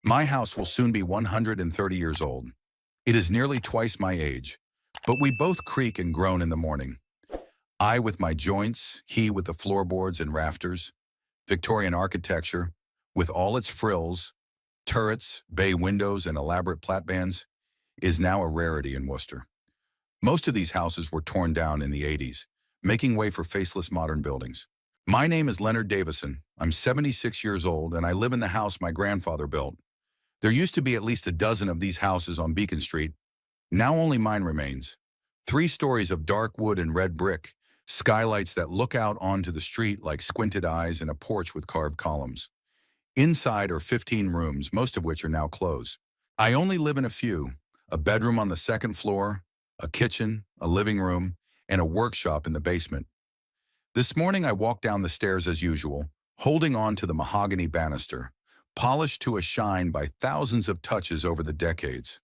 My house will soon be 130 years old. It is nearly twice my age, but we both creak and groan in the morning. I with my joints, he with the floorboards and rafters. Victorian architecture, with all its frills, turrets, bay windows, and elaborate platbans, is now a rarity in Worcester. Most of these houses were torn down in the 80s, making way for faceless modern buildings. My name is Leonard Davison. I'm 76 years old, and I live in the house my grandfather built. There used to be at least a dozen of these houses on Beacon Street. Now only mine remains. 3 stories of dark wood and red brick, skylights that look out onto the street like squinted eyes, and a porch with carved columns. Inside are 15 rooms, most of which are now closed. I only live in a few: a bedroom on the second floor, a kitchen, a living room, and a workshop in the basement. This morning I walked down the stairs as usual, holding on to the mahogany banister, polished to a shine by thousands of touches over the decades.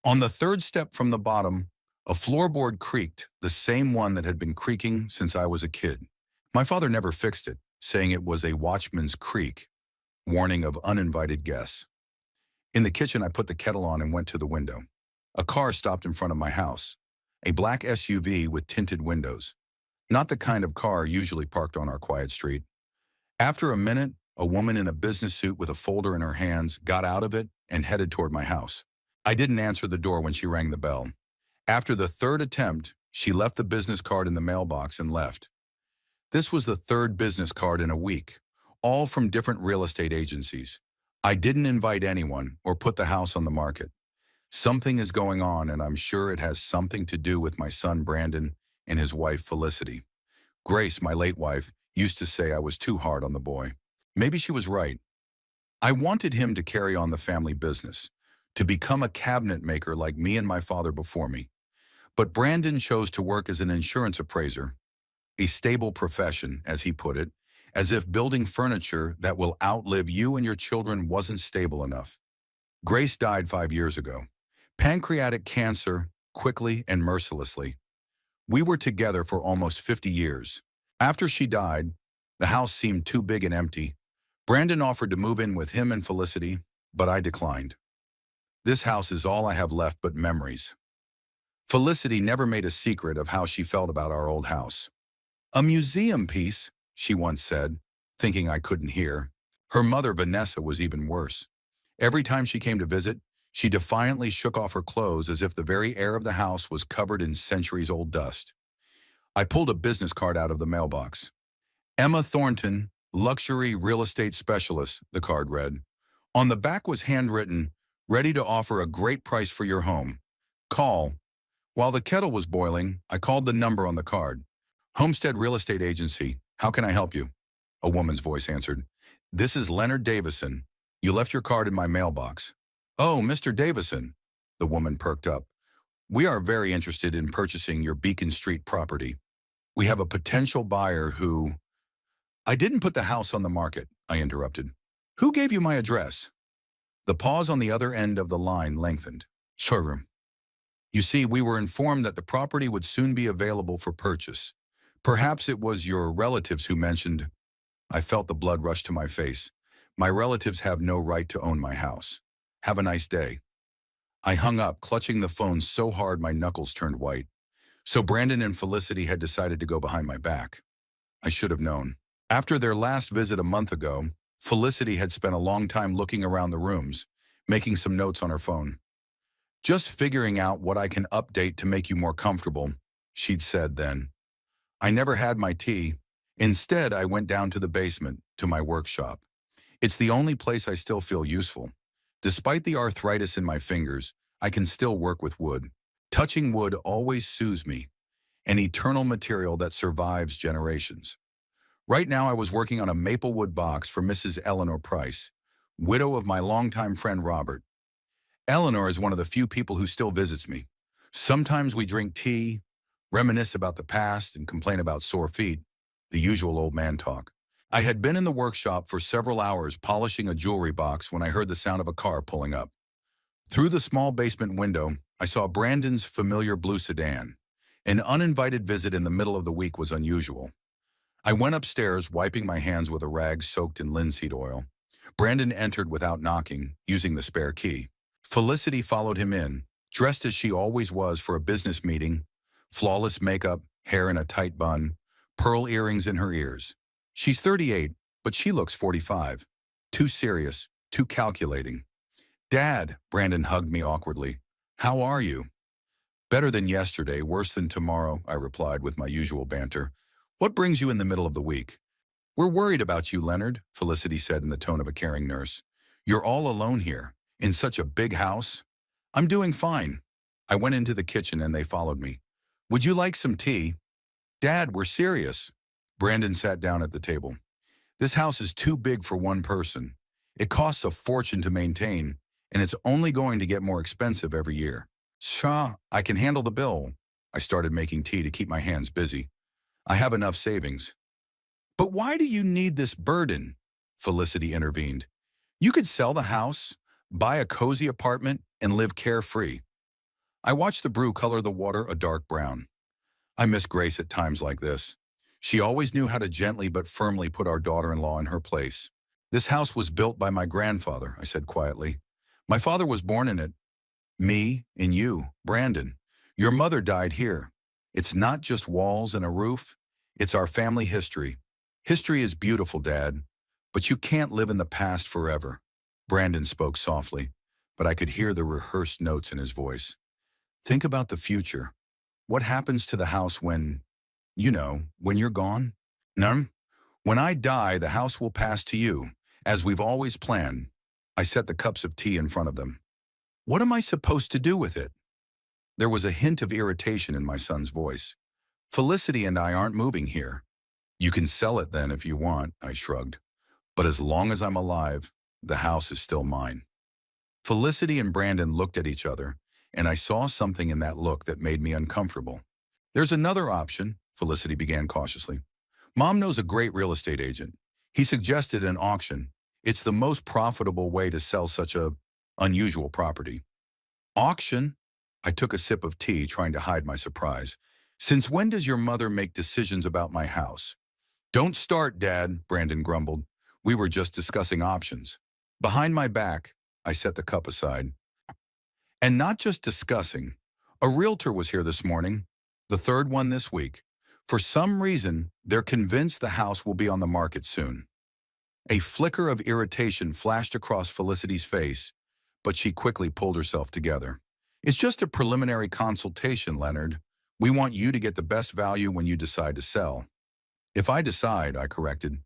On the third step from the bottom, a floorboard creaked, the same one that had been creaking since I was a kid. My father never fixed it, saying it was a watchman's creak, warning of uninvited guests. In the kitchen, I put the kettle on and went to the window. A car stopped in front of my house, a black SUV with tinted windows. Not the kind of car usually parked on our quiet street. After a minute, a woman in a business suit with a folder in her hands got out of it and headed toward my house. I didn't answer the door when she rang the bell. After the third attempt, she left the business card in the mailbox and left. This was the third business card in a week, all from different real estate agencies. I didn't invite anyone or put the house on the market. Something is going on, and I'm sure it has something to do with my son Brandon and his wife Felicity. Grace, my late wife, used to say I was too hard on the boy. Maybe she was right. I wanted him to carry on the family business, to become a cabinet maker like me and my father before me. But Brandon chose to work as an insurance appraiser, a stable profession, as he put it, as if building furniture that will outlive you and your children wasn't stable enough. Grace died 5 years ago. Pancreatic cancer, quickly and mercilessly. We were together for almost 50 years. After she died, the house seemed too big and empty. Brandon offered to move in with him and Felicity, but I declined. This house is all I have left but memories. Felicity never made a secret of how she felt about our old house. A museum piece, she once said, thinking I couldn't hear. Her mother, Vanessa, was even worse. Every time she came to visit, she defiantly shook off her clothes as if the very air of the house was covered in centuries-old dust. I pulled a business card out of the mailbox. Emma Thornton, luxury real estate specialist, the card read. On the back was handwritten, ready to offer a great price for your home. Call. While the kettle was boiling, I called the number on the card. Homestead Real Estate Agency. How can I help you? A woman's voice answered. This is Leonard Davison. You left your card in my mailbox. Oh, Mr. Davison. The woman perked up. We are very interested in purchasing your Beacon Street property. We have a potential buyer who... I didn't put the house on the market, I interrupted. Who gave you my address? The pause on the other end of the line lengthened. Showroom. You see, we were informed that the property would soon be available for purchase. Perhaps it was your relatives who mentioned... I felt the blood rush to my face. My relatives have no right to own my house. Have a nice day. I hung up, clutching the phone so hard my knuckles turned white. So Brandon and Felicity had decided to go behind my back. I should have known. After their last visit a month ago, Felicity had spent a long time looking around the rooms, making some notes on her phone. Just figuring out what I can update to make you more comfortable, she'd said then. I never had my tea. Instead, I went down to the basement, to my workshop. It's the only place I still feel useful. Despite the arthritis in my fingers, I can still work with wood. Touching wood always soothes me, an eternal material that survives generations. Right now I was working on a maple wood box for Mrs. Eleanor Price, widow of my longtime friend Robert. Eleanor is one of the few people who still visits me. Sometimes we drink tea, reminisce about the past, and complain about sore feet, the usual old man talk. I had been in the workshop for several hours polishing a jewelry box when I heard the sound of a car pulling up. Through the small basement window, I saw Brandon's familiar blue sedan. An uninvited visit in the middle of the week was unusual. I went upstairs, wiping my hands with a rag soaked in linseed oil. Brandon entered without knocking, using the spare key. Felicity followed him in, dressed as she always was for a business meeting, flawless makeup, hair in a tight bun, pearl earrings in her ears. She's 38, but she looks 45. Too serious, too calculating. "Dad," Brandon hugged me awkwardly. "How are you?" "Better than yesterday, worse than tomorrow," I replied with my usual banter. "What brings you in the middle of the week?" "We're worried about you, Leonard," Felicity said in the tone of a caring nurse. "You're all alone here, in such a big house." "I'm doing fine." I went into the kitchen and they followed me. "Would you like some tea?" "Dad, we're serious." Brandon sat down at the table. "This house is too big for one person. It costs a fortune to maintain, and it's only going to get more expensive every year." "Shaw, I can handle the bill." I started making tea to keep my hands busy. "I have enough savings." "But why do you need this burden?" Felicity intervened. "You could sell the house, buy a cozy apartment, and live carefree." I watched the brew color the water a dark brown. I miss Grace at times like this. She always knew how to gently but firmly put our daughter-in-law in her place. "This house was built by my grandfather," I said quietly. "My father was born in it. Me and you, Brandon. Your mother died here. It's not just walls and a roof. It's our family history. History is beautiful, Dad, but you can't live in the past forever." Brandon spoke softly, but I could hear the rehearsed notes in his voice. "Think about the future. What happens to the house when you're gone?" "No. When I die, the house will pass to you, as we've always planned." I set the cups of tea in front of them. "What am I supposed to do with it?" There was a hint of irritation in my son's voice. "Felicity and I aren't moving here." "You can sell it then if you want," I shrugged. "But as long as I'm alive, the house is still mine." Felicity and Brandon looked at each other, and I saw something in that look that made me uncomfortable. "There's another option," Felicity began cautiously. "Mom knows a great real estate agent. He suggested an auction. It's the most profitable way to sell such a unusual property." "Auction?" I took a sip of tea, trying to hide my surprise. "Since when does your mother make decisions about my house?" "Don't start, Dad," Brandon grumbled. "We were just discussing options." Behind my back, I set the cup aside. "And not just discussing. A realtor was here this morning, the third one this week. For some reason, they're convinced the house will be on the market soon." A flicker of irritation flashed across Felicity's face, but she quickly pulled herself together. "It's just a preliminary consultation, Leonard. We want you to get the best value when you decide to sell." "If I decide," I corrected.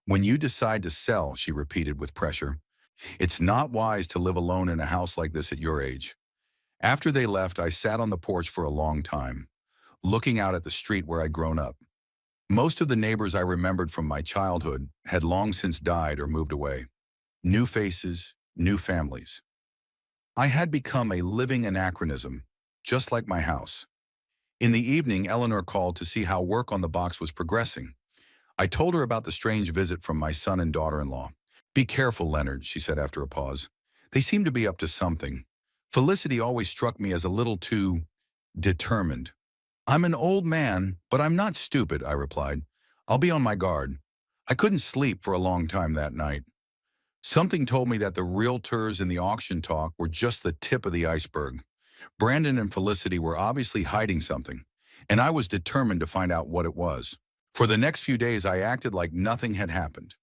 "When you decide to sell," she repeated with pressure. "It's not wise to live alone in a house like this at your age." After they left, I sat on the porch for a long time, looking out at the street where I'd grown up. Most of the neighbors I remembered from my childhood had long since died or moved away. New faces, new families. I had become a living anachronism, just like my house. In the evening, Eleanor called to see how work on the box was progressing. I told her about the strange visit from my son and daughter-in-law. "Be careful, Leonard," she said after a pause. "They seem to be up to something. Felicity always struck me as a little too determined." "I'm an old man, but I'm not stupid," I replied. "I'll be on my guard." I couldn't sleep for a long time that night. Something told me that the realtors and the auction talk were just the tip of the iceberg. Brandon and Felicity were obviously hiding something, and I was determined to find out what it was. For the next few days, I acted like nothing had happened.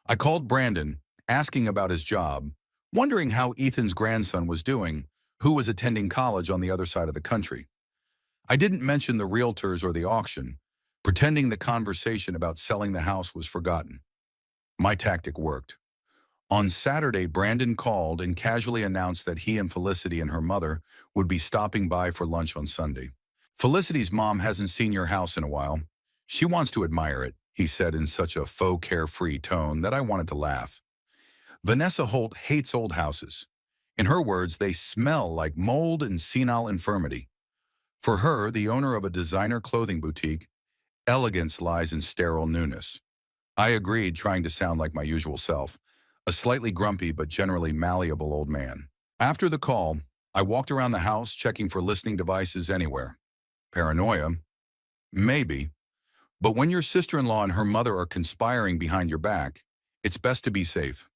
I called Brandon, asking about his job, wondering how Ethan's grandson was doing, who was attending college on the other side of the country. I didn't mention the realtors or the auction, pretending the conversation about selling the house was forgotten. My tactic worked. On Saturday, Brandon called and casually announced that he and Felicity and her mother would be stopping by for lunch on Sunday. "Felicity's mom hasn't seen your house in a while. She wants to admire it," he said in such a faux carefree tone that I wanted to laugh. Vanessa Holt hates old houses. In her words, they smell like mold and senile infirmity. For her, the owner of a designer clothing boutique, elegance lies in sterile newness. I agreed, trying to sound like my usual self, a slightly grumpy but generally malleable old man. After the call, I walked around the house checking for listening devices anywhere. Paranoia? Maybe. But when your sister-in-law and her mother are conspiring behind your back, it's best to be safe.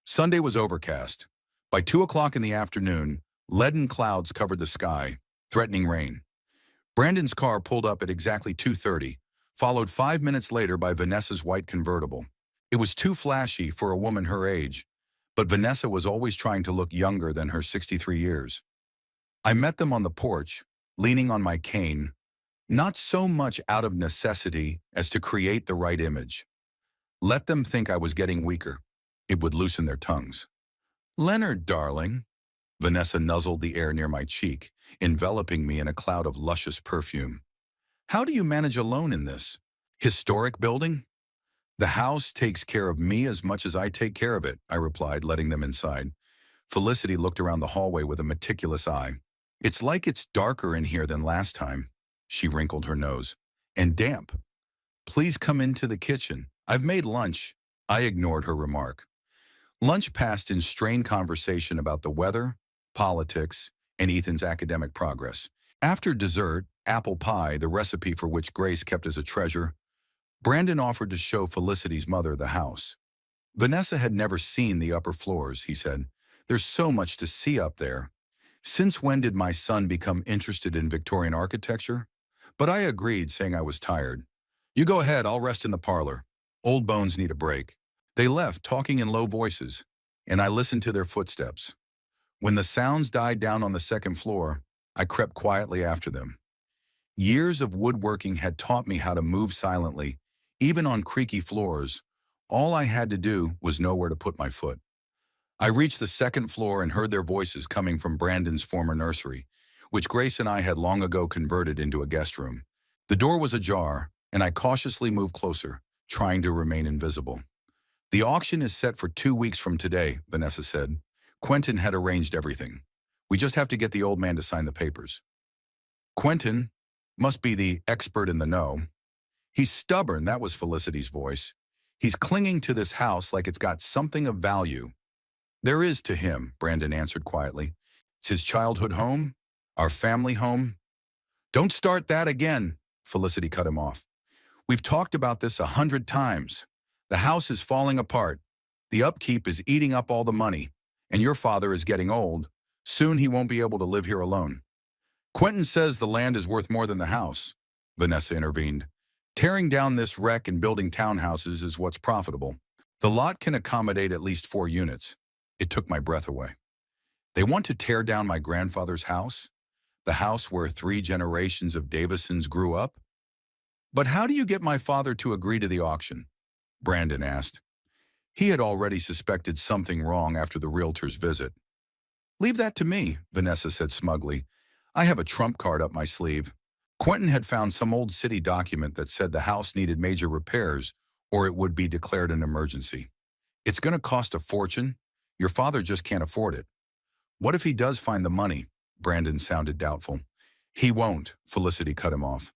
Sunday was overcast. By 2 o'clock in the afternoon, leaden clouds covered the sky, threatening rain. Brandon's car pulled up at exactly 2:30, followed 5 minutes later by Vanessa's white convertible. It was too flashy for a woman her age, but Vanessa was always trying to look younger than her 63 years. I met them on the porch, leaning on my cane, not so much out of necessity as to create the right image. Let them think I was getting weaker. It would loosen their tongues. "Leonard, darling." Vanessa nuzzled the air near my cheek, enveloping me in a cloud of luscious perfume. "How do you manage alone in this historic building?" "The house takes care of me as much as I take care of it," I replied, letting them inside. Felicity looked around the hallway with a meticulous eye. "It's like it's darker in here than last time." She wrinkled her nose. "And damp. Please come into the kitchen. I've made lunch." I ignored her remark. Lunch passed in strained conversation about the weather, politics, and Ethan's academic progress. After dessert, apple pie, the recipe for which Grace kept as a treasure, Brandon offered to show Felicity's mother the house. Vanessa had never seen the upper floors, he said. "There's so much to see up there." Since when did my son become interested in Victorian architecture? But I agreed, saying I was tired. "You go ahead, I'll rest in the parlor. Old bones need a break." They left, talking in low voices, and I listened to their footsteps. When the sounds died down on the second floor, I crept quietly after them. Years of woodworking had taught me how to move silently, even on creaky floors. All I had to do was know where to put my foot. I reached the second floor and heard their voices coming from Brandon's former nursery, which Grace and I had long ago converted into a guest room. The door was ajar, and I cautiously moved closer, trying to remain invisible. "The auction is set for 2 weeks from today," Vanessa said. "Quentin had arranged everything. We just have to get the old man to sign the papers." "Quentin must be the expert in the know." "He's stubborn," that was Felicity's voice. "He's clinging to this house like it's got something of value." "There is to him," Brandon answered quietly. "It's his childhood home, our family home." "Don't start that again," Felicity cut him off. "We've talked about this 100 times. The house is falling apart. The upkeep is eating up all the money, and your father is getting old. Soon he won't be able to live here alone." "Quentin says the land is worth more than the house," Vanessa intervened. "Tearing down this wreck and building townhouses is what's profitable. The lot can accommodate at least 4 units. It took my breath away. "They want to tear down my grandfather's house? The house where 3 generations of Davisons grew up? But how do you get my father to agree to the auction?" Brandon asked. He had already suspected something wrong after the realtor's visit. "Leave that to me," Vanessa said smugly. "I have a trump card up my sleeve." Quentin had found some old city document that said the house needed major repairs or it would be declared an emergency. "It's going to cost a fortune. Your father just can't afford it." "What if he does find the money?" Brandon sounded doubtful. "He won't," Felicity cut him off.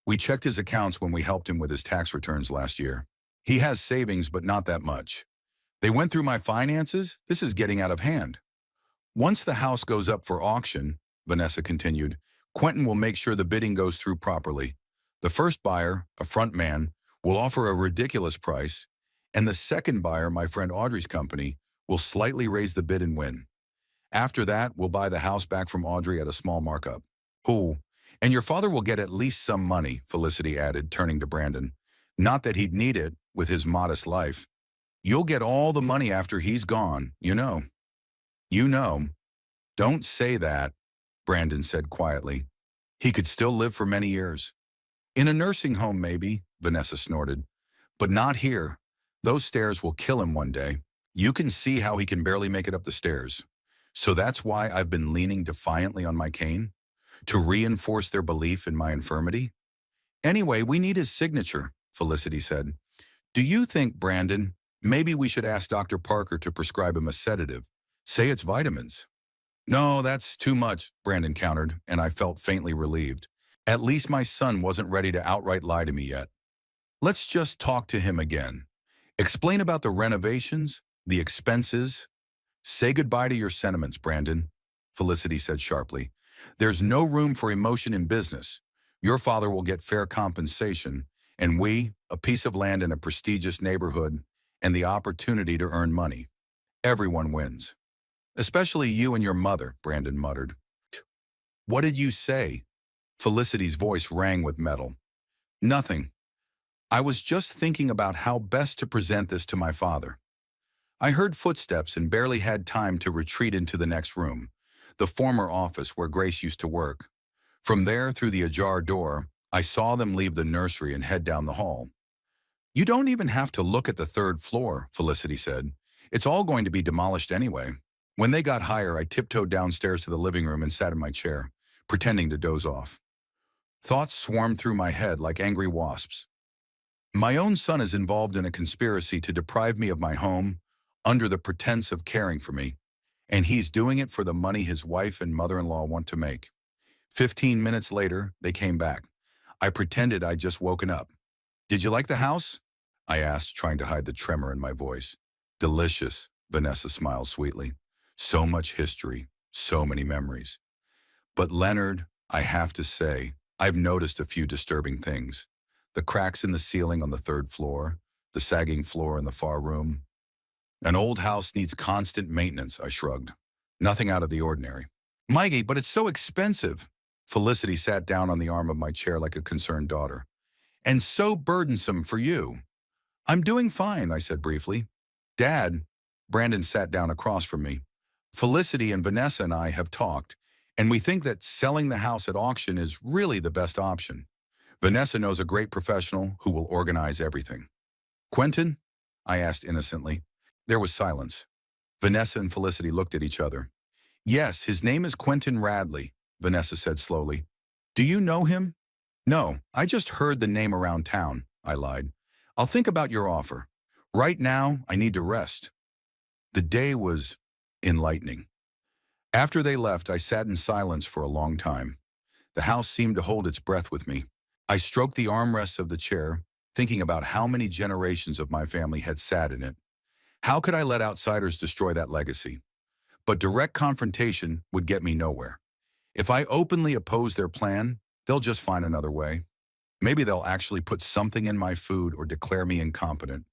"We checked his accounts when we helped him with his tax returns last year. He has savings, but not that much. They went through my finances. This is getting out of hand." "Once the house goes up for auction," Vanessa continued, "Quentin will make sure the bidding goes through properly. The first buyer, a front man, will offer a ridiculous price, and the second buyer, my friend Audrey's company, will slightly raise the bid and win. After that, we'll buy the house back from Audrey at a small markup." "Oh, and your father will get at least some money," Felicity added, turning to Brandon. "Not that he'd need it with his modest life. You'll get all the money after he's gone, you know." "You know." "Don't say that," Brandon said quietly. "He could still live for many years." "In a nursing home, maybe," Vanessa snorted. "But not here. Those stairs will kill him one day. You can see how he can barely make it up the stairs. So that's why I've been leaning defiantly on my cane? To reinforce their belief in my infirmity?" "Anyway, we need his signature," Felicity said. "Do you think, Brandon, maybe we should ask Dr. Parker to prescribe him a sedative? Say it's vitamins." "No, that's too much," Brandon countered, and I felt faintly relieved. At least my son wasn't ready to outright lie to me yet. "Let's just talk to him again. Explain about the renovations, the expenses." "Say goodbye to your sentiments, Brandon," Felicity said sharply. "There's no room for emotion in business. Your father will get fair compensation, and we, a piece of land in a prestigious neighborhood, and the opportunity to earn money." Everyone wins. Especially you and your mother, Brandon muttered. What did you say? Felicity's voice rang with metal. Nothing. I was just thinking about how best to present this to my father. I heard footsteps and barely had time to retreat into the next room, the former office where Grace used to work. From there, through the ajar door, I saw them leave the nursery and head down the hall. You don't even have to look at the third floor, Felicity said. It's all going to be demolished anyway. When they got higher, I tiptoed downstairs to the living room and sat in my chair, pretending to doze off. Thoughts swarmed through my head like angry wasps. My own son is involved in a conspiracy to deprive me of my home, under the pretense of caring for me, and he's doing it for the money his wife and mother-in-law want to make. 15 minutes later, they came back. I pretended I'd just woken up. Did you like the house? I asked, trying to hide the tremor in my voice. Delicious, Vanessa smiled sweetly. So much history, so many memories. But Leonard, I have to say, I've noticed a few disturbing things. The cracks in the ceiling on the third floor, the sagging floor in the far room. An old house needs constant maintenance, I shrugged. Nothing out of the ordinary. Mikey, but it's so expensive. Felicity sat down on the arm of my chair like a concerned daughter. And so burdensome for you. I'm doing fine, I said briefly. Dad, Brandon sat down across from me. Felicity and Vanessa and I have talked, and we think that selling the house at auction is really the best option. Vanessa knows a great professional who will organize everything. Quentin? I asked innocently. There was silence. Vanessa and Felicity looked at each other. Yes, his name is Quentin Radley, Vanessa said slowly. Do you know him? No, I just heard the name around town, I lied. I'll think about your offer. Right now, I need to rest. The day was enlightening. After they left, I sat in silence for a long time. The house seemed to hold its breath with me. I stroked the armrests of the chair, thinking about how many generations of my family had sat in it. How could I let outsiders destroy that legacy? But direct confrontation would get me nowhere. If I openly oppose their plan, they'll just find another way. Maybe they'll actually put something in my food or declare me incompetent.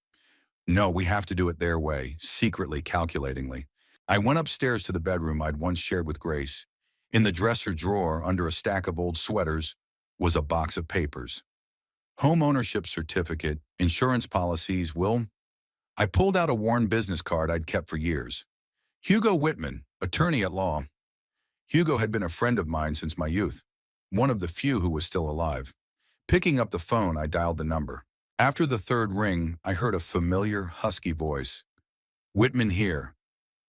No, we have to do it their way, secretly, calculatingly. I went upstairs to the bedroom I'd once shared with Grace. In the dresser drawer, under a stack of old sweaters, was a box of papers. Home ownership certificate, insurance policies, will. I pulled out a worn business card I'd kept for years. Hugo Whitman, attorney at law. Hugo had been a friend of mine since my youth, one of the few who was still alive. Picking up the phone, I dialed the number. After the third ring, I heard a familiar, husky voice. Whitman here.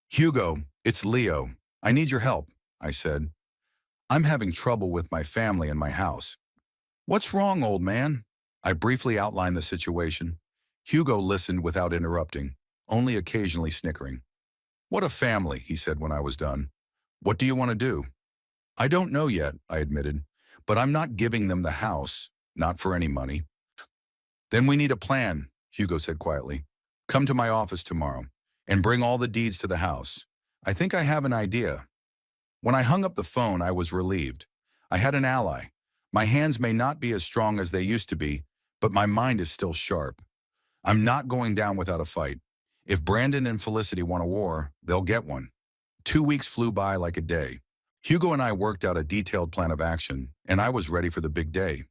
Hugo, it's Leo. I need your help, I said. I'm having trouble with my family and my house. What's wrong, old man? I briefly outlined the situation. Hugo listened without interrupting, only occasionally snickering. What a family, he said when I was done. What do you want to do? I don't know yet, I admitted, but I'm not giving them the house, not for any money. Then we need a plan, Hugo said quietly. Come to my office tomorrow and bring all the deeds to the house. I think I have an idea. When I hung up the phone, I was relieved. I had an ally. My hands may not be as strong as they used to be, but my mind is still sharp. I'm not going down without a fight. If Brandon and Felicity want a war, they'll get one. 2 weeks flew by like a day. Hugo and I worked out a detailed plan of action, and I was ready for the big day.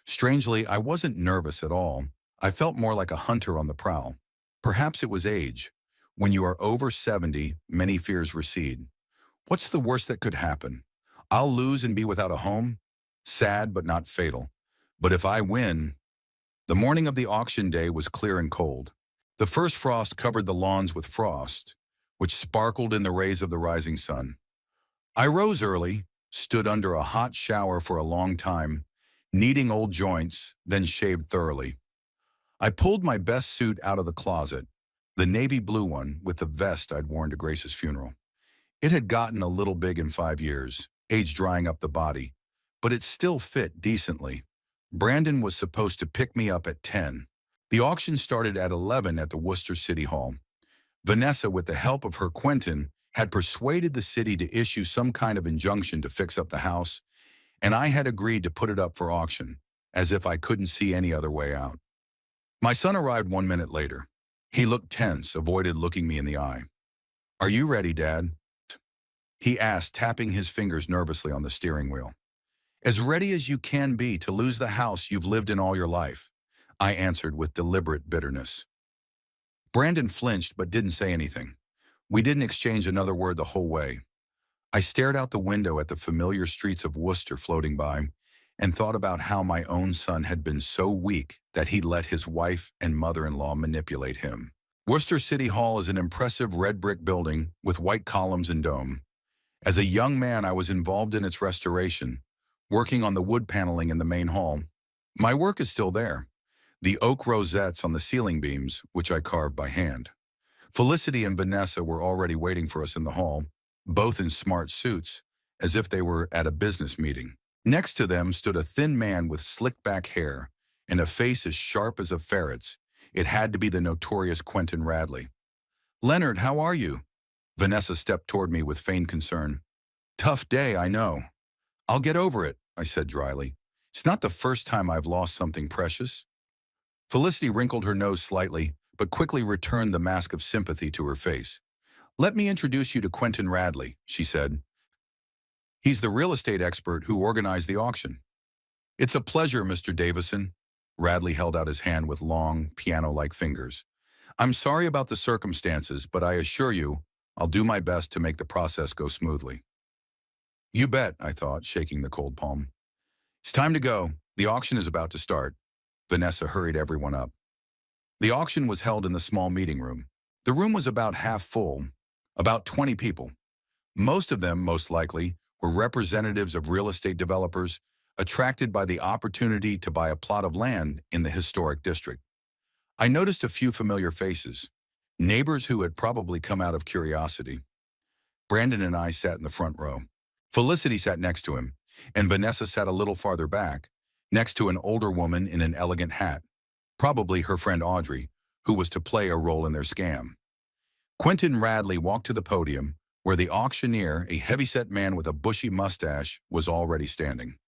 Strangely, I wasn't nervous at all. I felt more like a hunter on the prowl. Perhaps it was age. When you are over 70, many fears recede. What's the worst that could happen? I'll lose and be without a home? Sad, but not fatal. But if I win... The morning of the auction day was clear and cold. The first frost covered the lawns with frost, which sparkled in the rays of the rising sun. I rose early, stood under a hot shower for a long time, kneading old joints, then shaved thoroughly. I pulled my best suit out of the closet, the navy blue one with the vest I'd worn to Grace's funeral. It had gotten a little big in 5 years, age drying up the body, but it still fit decently. Brandon was supposed to pick me up at 10. The auction started at 11 at the Worcester City Hall. Vanessa, with the help of her Quentin, had persuaded the city to issue some kind of injunction to fix up the house, and I had agreed to put it up for auction, as if I couldn't see any other way out. My son arrived 1 minute later. He looked tense, avoided looking me in the eye. Are you ready, Dad? He asked, tapping his fingers nervously on the steering wheel. As ready as you can be to lose the house you've lived in all your life, I answered with deliberate bitterness. Brandon flinched but didn't say anything. We didn't exchange another word the whole way. I stared out the window at the familiar streets of Worcester floating by and thought about how my own son had been so weak that he'd let his wife and mother-in-law manipulate him. Worcester City Hall is an impressive red brick building with white columns and dome. As a young man, I was involved in its restoration, working on the wood paneling in the main hall. My work is still there. The oak rosettes on the ceiling beams, which I carved by hand. Felicity and Vanessa were already waiting for us in the hall, both in smart suits, as if they were at a business meeting. Next to them stood a thin man with slicked-back hair and a face as sharp as a ferret's. It had to be the notorious Quentin Radley. "Leonard, how are you?" Vanessa stepped toward me with feigned concern. "Tough day, I know." "I'll get over it," I said dryly. "It's not the first time I've lost something precious." Felicity wrinkled her nose slightly, but quickly returned the mask of sympathy to her face. "Let me introduce you to Quentin Radley," she said. "He's the real estate expert who organized the auction." "It's a pleasure, Mr. Davison." Radley held out his hand with long, piano-like fingers. "I'm sorry about the circumstances, but I assure you, I'll do my best to make the process go smoothly." "You bet," I thought, shaking the cold palm. "It's time to go. The auction is about to start." Vanessa hurried everyone up. The auction was held in the small meeting room. The room was about half full, about 20 people. Most of them, most likely, were representatives of real estate developers attracted by the opportunity to buy a plot of land in the historic district. I noticed a few familiar faces, neighbors who had probably come out of curiosity. Brandon and I sat in the front row. Felicity sat next to him, and Vanessa sat a little farther back, next to an older woman in an elegant hat, probably her friend Audrey, who was to play a role in their scam. Quentin Radley walked to the podium, where the auctioneer, a heavyset man with a bushy mustache, was already standing.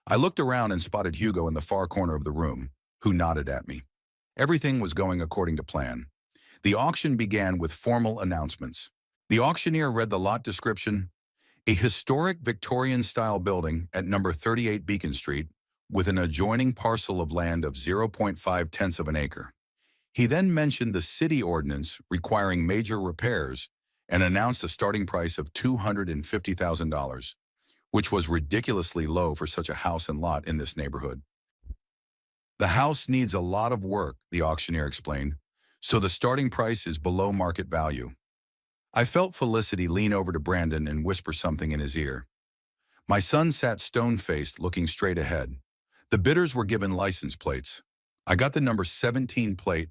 I looked around and spotted Hugo in the far corner of the room, who nodded at me. Everything was going according to plan. The auction began with formal announcements. The auctioneer read the lot description: a historic Victorian-style building at number 38 Beacon Street with an adjoining parcel of land of 0.5 of an acre. He then mentioned the city ordinance requiring major repairs and announced a starting price of $250,000, which was ridiculously low for such a house and lot in this neighborhood. "The house needs a lot of work," the auctioneer explained, "so the starting price is below market value." I felt Felicity lean over to Brandon and whisper something in his ear. My son sat stone-faced, looking straight ahead. The bidders were given license plates. I got the number 17 plate,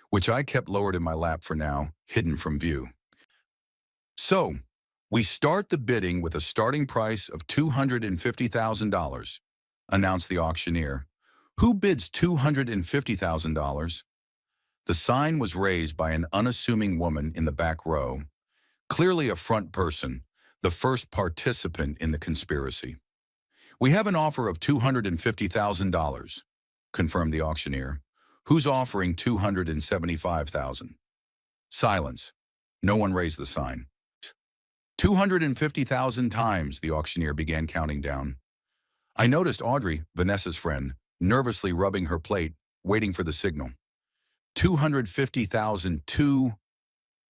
which I kept lowered in my lap for now, hidden from view. "So, we start the bidding with a starting price of $250,000, announced the auctioneer. "Who bids $250,000? The sign was raised by an unassuming woman in the back row, clearly a front person, the first participant in the conspiracy. "We have an offer of $250,000, confirmed the auctioneer. "Who's offering $275,000? Silence. No one raised the sign. 250,000 times, the auctioneer began counting down. I noticed Audrey, Vanessa's friend, nervously rubbing her plate, waiting for the signal. 250,000,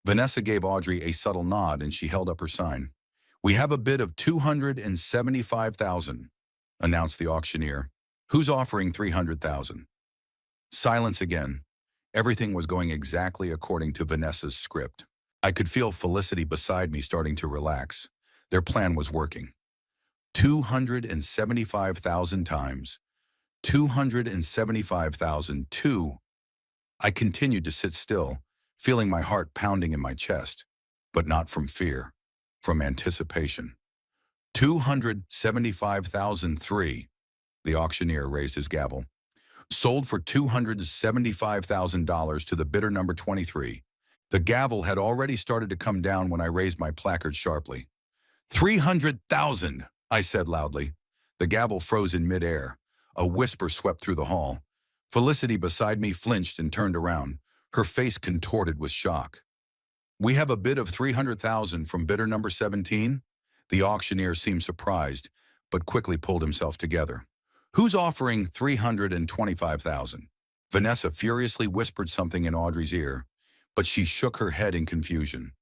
Vanessa gave Audrey a subtle nod and she held up her sign. "We have a bid of 275,000, announced the auctioneer. "Who's offering 300,000? Silence again. Everything was going exactly according to Vanessa's script. I could feel Felicity beside me starting to relax. Their plan was working. 275,000 times. 275,000, I continued to sit still, feeling my heart pounding in my chest, but not from fear, from anticipation. 275,003, the auctioneer raised his gavel. "Sold for $275,000 to the bidder number 23. The gavel had already started to come down when I raised my placard sharply. 300,000, I said loudly. The gavel froze in midair. A whisper swept through the hall. Felicity beside me flinched and turned around, her face contorted with shock. We have a bid of 300,000 from bidder number 17. The auctioneer seemed surprised, but quickly pulled himself together. Who's offering 325,000? Vanessa furiously whispered something in Audrey's ear, but she shook her head in confusion.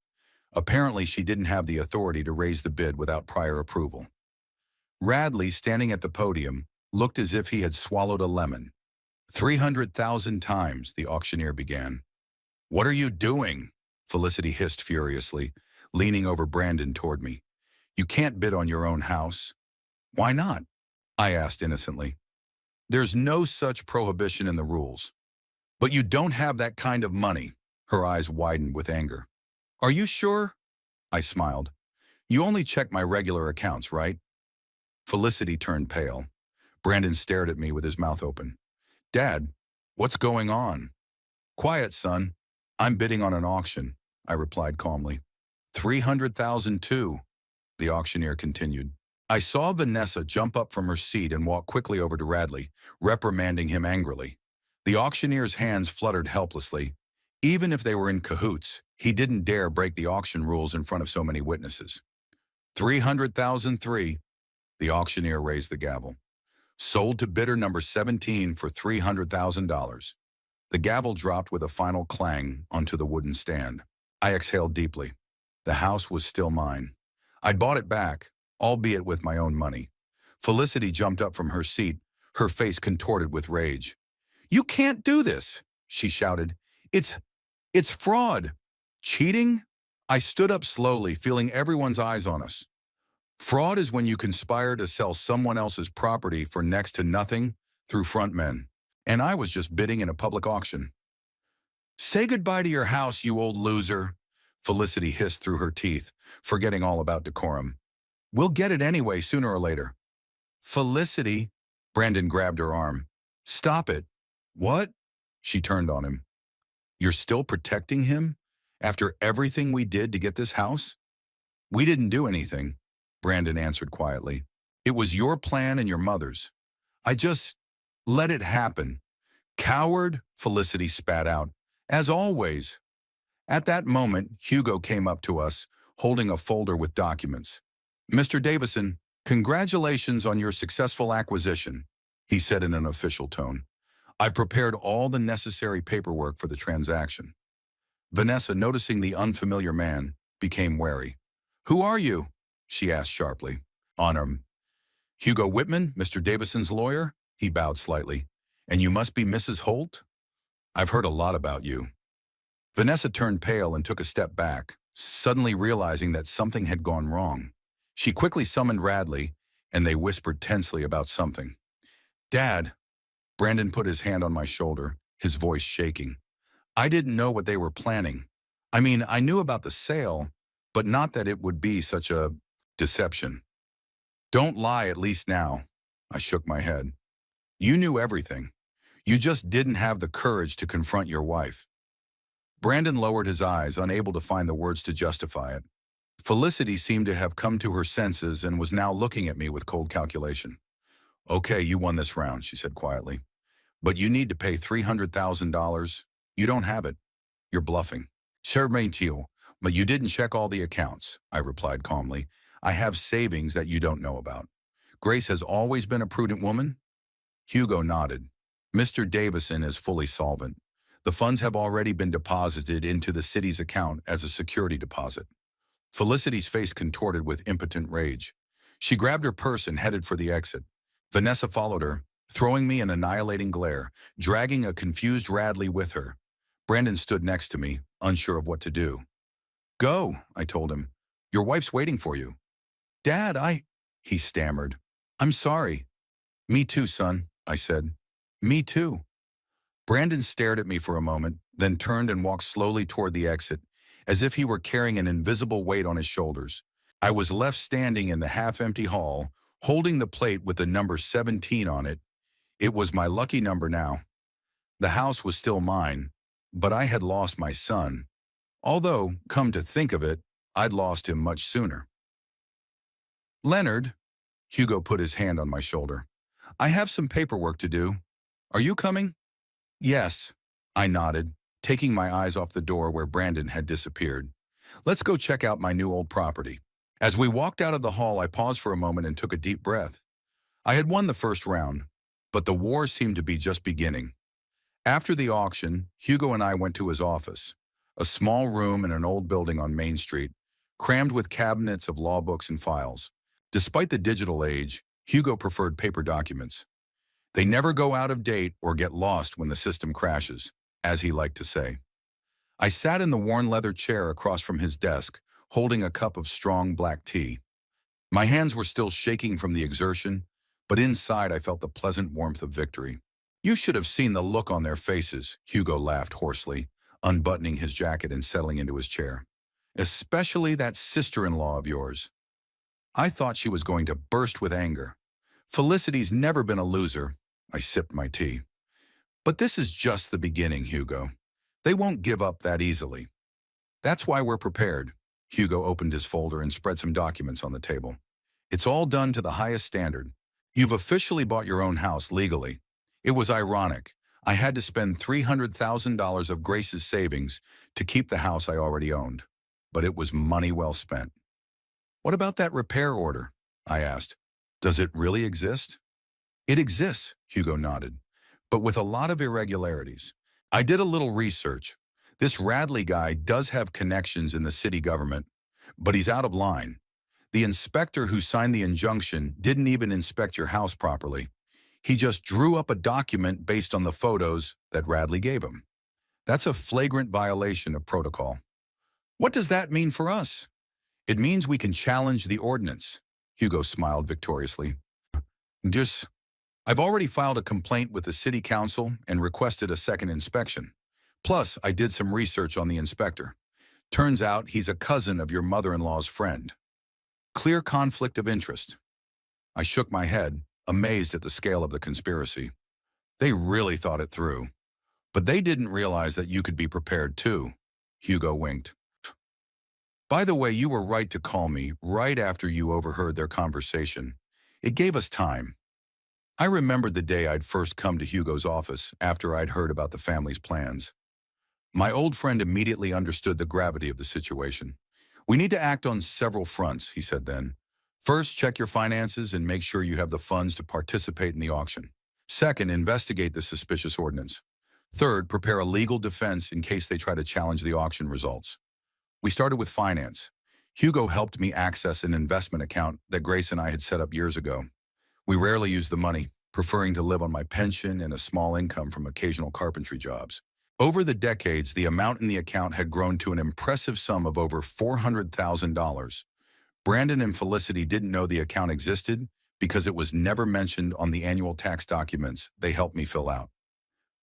Apparently, she didn't have the authority to raise the bid without prior approval. Radley, standing at the podium, looked as if he had swallowed a lemon. 300,000 times, the auctioneer began. What are you doing? Felicity hissed furiously, leaning over Brandon toward me. You can't bid on your own house. Why not? I asked innocently. There's no such prohibition in the rules. But you don't have that kind of money. Her eyes widened with anger. Are you sure? I smiled. You only check my regular accounts, right? Felicity turned pale. Brandon stared at me with his mouth open. Dad, what's going on? Quiet, son. I'm bidding on an auction, I replied calmly. 300,000 too, the auctioneer continued. I saw Vanessa jump up from her seat and walk quickly over to Radley, reprimanding him angrily. The auctioneer's hands fluttered helplessly. Even if they were in cahoots, he didn't dare break the auction rules in front of so many witnesses. 300,003, the auctioneer raised the gavel. Sold to bidder number 17 for $300,000. The gavel dropped with a final clang onto the wooden stand. I exhaled deeply. The house was still mine. I'd bought it back, albeit with my own money. Felicity jumped up from her seat, her face contorted with rage. You can't do this, she shouted. It's fraud. Cheating? I stood up slowly, feeling everyone's eyes on us. Fraud is when you conspire to sell someone else's property for next to nothing through front men. And I was just bidding in a public auction. Say goodbye to your house, you old loser, Felicity hissed through her teeth, forgetting all about decorum. We'll get it anyway, sooner or later. Felicity, Brandon grabbed her arm. Stop it. What? She turned on him. You're still protecting him? After everything we did to get this house? We didn't do anything, Brandon answered quietly. It was your plan and your mother's. I just let it happen. Coward, Felicity spat out. As always. At that moment, Hugo came up to us, holding a folder with documents. Mr. Davison, congratulations on your successful acquisition, he said in an official tone. I've prepared all the necessary paperwork for the transaction. Vanessa, noticing the unfamiliar man, became wary. Who are you? She asked sharply. Honor. Hugo Whitman, Mr. Davison's lawyer? He bowed slightly. And you must be Mrs. Holt? I've heard a lot about you. Vanessa turned pale and took a step back, suddenly realizing that something had gone wrong. She quickly summoned Radley, and they whispered tensely about something. Dad, Brandon put his hand on my shoulder, his voice shaking. I didn't know what they were planning. I mean, I knew about the sale, but not that it would be such a deception. Don't lie, at least now. I shook my head. You knew everything. You just didn't have the courage to confront your wife. Brandon lowered his eyes, unable to find the words to justify it. Felicity seemed to have come to her senses and was now looking at me with cold calculation. Okay, you won this round, she said quietly. But you need to pay $300,000. You don't have it. You're bluffing. Sure, but you didn't check all the accounts, I replied calmly. I have savings that you don't know about. Grace has always been a prudent woman? Hugo nodded. Mr. Davison is fully solvent. The funds have already been deposited into the city's account as a security deposit. Felicity's face contorted with impotent rage. She grabbed her purse and headed for the exit. Vanessa followed her, throwing me an annihilating glare, dragging a confused Radley with her. Brandon stood next to me, unsure of what to do. Go, I told him. Your wife's waiting for you. Dad, he stammered. I'm sorry. Me too, son, I said. Me too. Brandon stared at me for a moment, then turned and walked slowly toward the exit, as if he were carrying an invisible weight on his shoulders. I was left standing in the half-empty hall, holding the plate with the number 17 on it. It was my lucky number now. The house was still mine, but I had lost my son. Although, come to think of it, I'd lost him much sooner. Leonard, Hugo put his hand on my shoulder. I have some paperwork to do. Are you coming? Yes, I nodded, taking my eyes off the door where Brandon had disappeared. Let's go check out my new old property. As we walked out of the hall, I paused for a moment and took a deep breath. I had won the first round, but the war seemed to be just beginning. After the auction, Hugo and I went to his office, a small room in an old building on Main Street, crammed with cabinets of law books and files. Despite the digital age, Hugo preferred paper documents. They never go out of date or get lost when the system crashes, as he liked to say. I sat in the worn leather chair across from his desk, holding a cup of strong black tea. My hands were still shaking from the exertion, but inside I felt the pleasant warmth of victory. You should have seen the look on their faces, Hugo laughed hoarsely, unbuttoning his jacket and settling into his chair. Especially that sister-in-law of yours. I thought she was going to burst with anger. Felicity's never been a loser. I sipped my tea. But this is just the beginning, Hugo. They won't give up that easily. That's why we're prepared. Hugo opened his folder and spread some documents on the table. It's all done to the highest standard. You've officially bought your own house legally. It was ironic. I had to spend $300,000 of Grace's savings to keep the house I already owned. But it was money well spent. What about that repair order? I asked. Does it really exist? It exists, Hugo nodded, but with a lot of irregularities. I did a little research. This Radley guy does have connections in the city government, but he's out of line. The inspector who signed the injunction didn't even inspect your house properly. He just drew up a document based on the photos that Radley gave him. That's a flagrant violation of protocol. What does that mean for us? It means we can challenge the ordinance. Hugo smiled victoriously. I've already filed a complaint with the city council and requested a second inspection. Plus, I did some research on the inspector. Turns out he's a cousin of your mother-in-law's friend. Clear conflict of interest. I shook my head, amazed at the scale of the conspiracy. They really thought it through. But they didn't realize that you could be prepared too. Hugo winked. By the way, you were right to call me right after you overheard their conversation. It gave us time. I remembered the day I'd first come to Hugo's office after I'd heard about the family's plans. My old friend immediately understood the gravity of the situation. We need to act on several fronts, he said then. First, check your finances and make sure you have the funds to participate in the auction. Second, investigate the suspicious ordinance. Third, prepare a legal defense in case they try to challenge the auction results. We started with finance. Hugo helped me access an investment account that Grace and I had set up years ago. We rarely used the money, preferring to live on my pension and a small income from occasional carpentry jobs. Over the decades, the amount in the account had grown to an impressive sum of over $400,000. Brandon and Felicity didn't know the account existed because it was never mentioned on the annual tax documents they helped me fill out.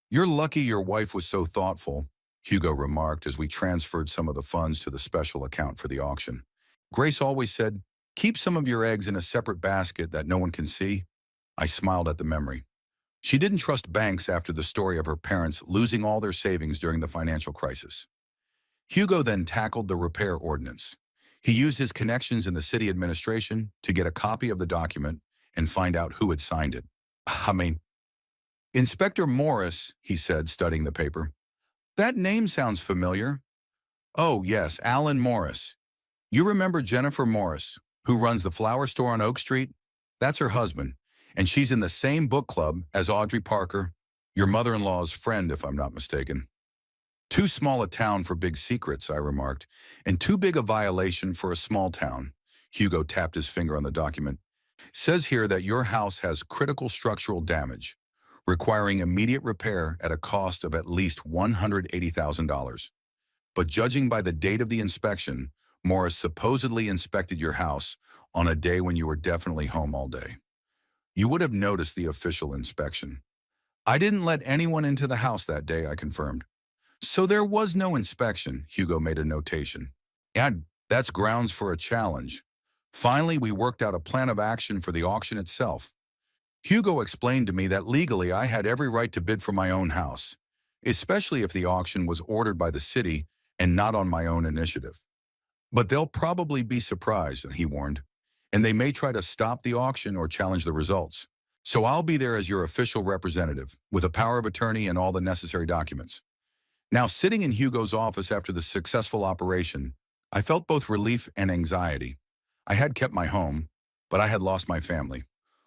You're lucky your wife was so thoughtful, Hugo remarked as we transferred some of the funds to the special account for the auction. Grace always said, keep some of your eggs in a separate basket that no one can see. I smiled at the memory. She didn't trust banks after the story of her parents losing all their savings during the financial crisis. Hugo then tackled the repair ordinance. He used his connections in the city administration to get a copy of the document and find out who had signed it. Inspector Morris, he said, studying the paper. That name sounds familiar. Oh, yes, Alan Morris. You remember Jennifer Morris, who runs the flower store on Oak Street? That's her husband, and she's in the same book club as Audrey Parker, your mother-in-law's friend, if I'm not mistaken. Too small a town for big secrets, I remarked, and too big a violation for a small town. Hugo tapped his finger on the document. Says here that your house has critical structural damage, requiring immediate repair at a cost of at least $180,000. But judging by the date of the inspection, Morris supposedly inspected your house on a day when you were definitely home all day. You would have noticed the official inspection. I didn't let anyone into the house that day, I confirmed. So there was no inspection, Hugo made a notation. And that's grounds for a challenge. Finally, we worked out a plan of action for the auction itself. Hugo explained to me that legally I had every right to bid for my own house, especially if the auction was ordered by the city and not on my own initiative. But they'll probably be surprised, he warned, and they may try to stop the auction or challenge the results. So I'll be there as your official representative, with a power of attorney and all the necessary documents. Now, sitting in Hugo's office after the successful operation, I felt both relief and anxiety. I had kept my home, but I had lost my family.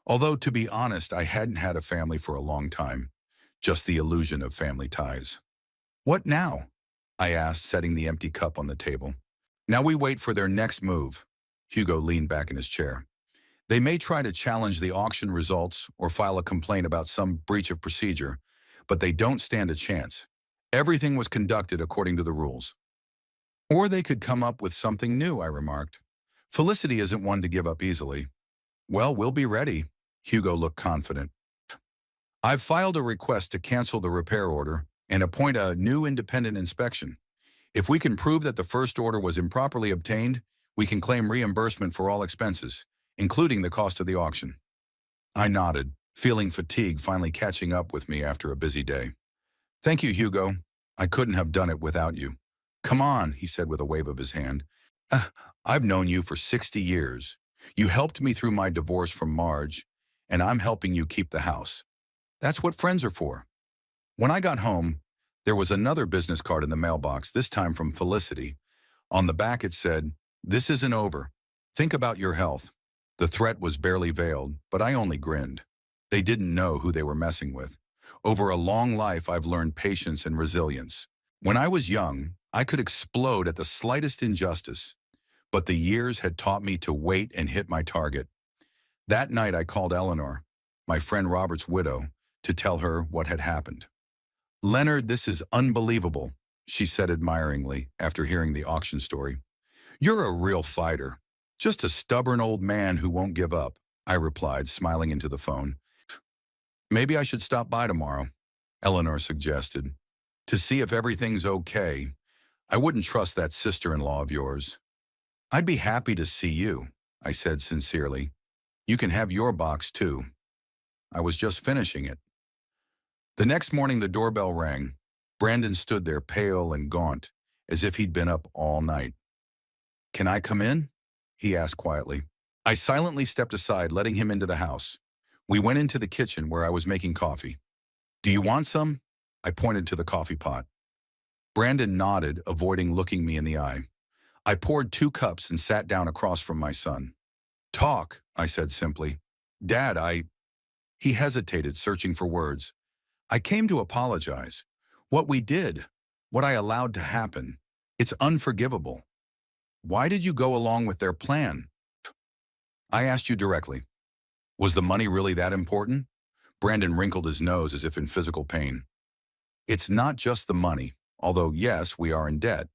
Although, to be honest, I hadn't had a family for a long time, just the illusion of family ties. What now? I asked, setting the empty cup on the table. Now we wait for their next move. Hugo leaned back in his chair. They may try to challenge the auction results or file a complaint about some breach of procedure, but they don't stand a chance. Everything was conducted according to the rules. Or they could come up with something new, I remarked. Felicity isn't one to give up easily. Well, we'll be ready. Hugo looked confident. I've filed a request to cancel the repair order and appoint a new independent inspection. If we can prove that the first order was improperly obtained, we can claim reimbursement for all expenses, including the cost of the auction. I nodded, feeling fatigue finally catching up with me after a busy day. Thank you, Hugo. I couldn't have done it without you. Come on, he said with a wave of his hand. I've known you for 60 years. You helped me through my divorce from Marge, and I'm helping you keep the house. That's what friends are for. When I got home, there was another business card in the mailbox, this time from Felicity. On the back it said, "This isn't over. Think about your health." The threat was barely veiled, but I only grinned. They didn't know who they were messing with. Over a long life, I've learned patience and resilience. When I was young, I could explode at the slightest injustice, but the years had taught me to wait and hit my target. That night I called Eleanor, my friend Robert's widow, to tell her what had happened. "Leonard, this is unbelievable," she said admiringly after hearing the auction story. "You're a real fighter. Just a stubborn old man who won't give up," I replied, smiling into the phone. "Maybe I should stop by tomorrow," Eleanor suggested, "to see if everything's okay. I wouldn't trust that sister-in-law of yours." "I'd be happy to see you," I said sincerely. "You can have your box too." I was just finishing it. The next morning the doorbell rang. Brandon stood there pale and gaunt, as if he'd been up all night. "Can I come in?" he asked quietly. I silently stepped aside, letting him into the house. We went into the kitchen where I was making coffee. "Do you want some?" I pointed to the coffee pot. Brandon nodded, avoiding looking me in the eye. I poured 2 cups and sat down across from my son. "Talk," I said simply. "Dad, He hesitated, searching for words. "I came to apologize. What we did, what I allowed to happen, it's unforgivable. Why did you go along with their plan?" I asked you directly. Was the money really that important? Brandon wrinkled his nose as if in physical pain. "It's not just the money, although yes, we are in debt.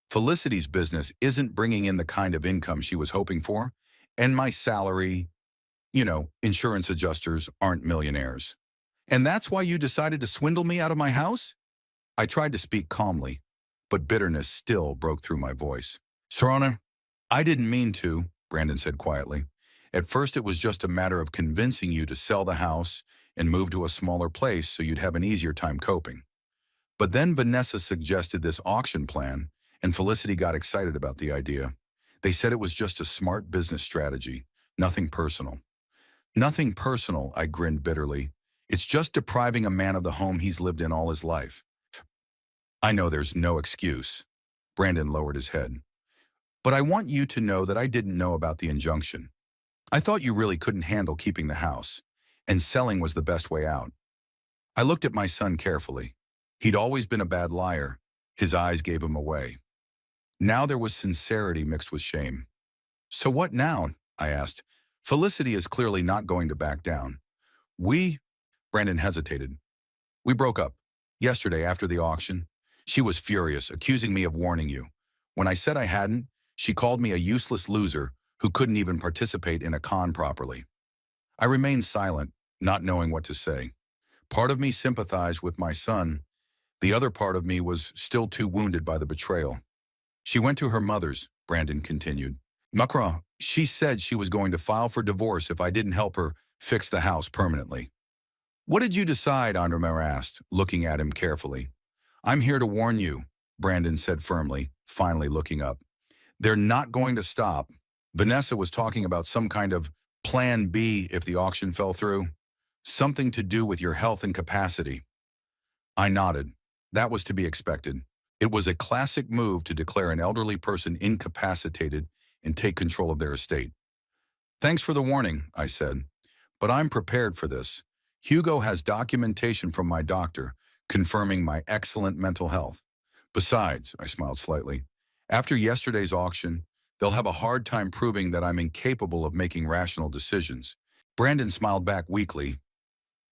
Felicity's business isn't bringing in the kind of income she was hoping for, and my salary, insurance adjusters aren't millionaires. And that's why you decided to swindle me out of my house?" I tried to speak calmly, but bitterness still broke through my voice. "Serrano, I didn't mean to," Brandon said quietly. "At first it was just a matter of convincing you to sell the house and move to a smaller place so you'd have an easier time coping. But then Vanessa suggested this auction plan, and Felicity got excited about the idea. They said it was just a smart business strategy, nothing personal." "Nothing personal," I grinned bitterly. "It's just depriving a man of the home he's lived in all his life." "I know there's no excuse." Brandon lowered his head. "But I want you to know that I didn't know about the injunction. I thought you really couldn't handle keeping the house, and selling was the best way out." I looked at my son carefully. He'd always been a bad liar. His eyes gave him away. Now there was sincerity mixed with shame. "So what now?" I asked. "Felicity is clearly not going to back down." Brandon hesitated. "We broke up. Yesterday after the auction. She was furious, accusing me of warning you. When I said I hadn't, she called me a useless loser who couldn't even participate in a con properly." I remained silent, not knowing what to say. Part of me sympathized with my son. The other part of me was still too wounded by the betrayal. "She went to her mother's," Brandon continued. "Macron, she said she was going to file for divorce if I didn't help her fix the house permanently." "What did you decide?" Andremer asked, looking at him carefully. "I'm here to warn you," Brandon said firmly, finally looking up. "They're not going to stop. Vanessa was talking about some kind of plan B if the auction fell through. Something to do with your health and capacity." I nodded. That was to be expected. It was a classic move to declare an elderly person incapacitated and take control of their estate. Thanks for the warning, I said, but I'm prepared for this. Hugo has documentation from my doctor confirming my excellent mental health. Besides, I smiled slightly, after yesterday's auction, they'll have a hard time proving that I'm incapable of making rational decisions. Brandon smiled back weakly.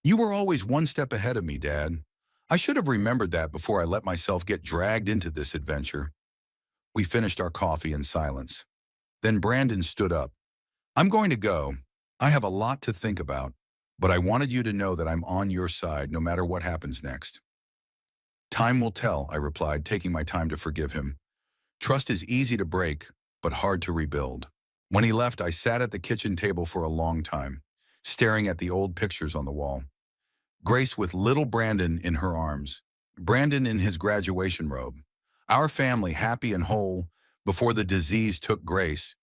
You were always one step ahead of me, Dad. I should have remembered that before I let myself get dragged into this adventure. We finished our coffee in silence. Then Brandon stood up. I'm going to go. I have a lot to think about, but I wanted you to know that I'm on your side no matter what happens next. Time will tell, I replied, taking my time to forgive him. Trust is easy to break, but hard to rebuild. When he left, I sat at the kitchen table for a long time, staring at the old pictures on the wall. Grace with little Brandon in her arms, Brandon in his graduation robe. Our family happy and whole before the disease took Grace,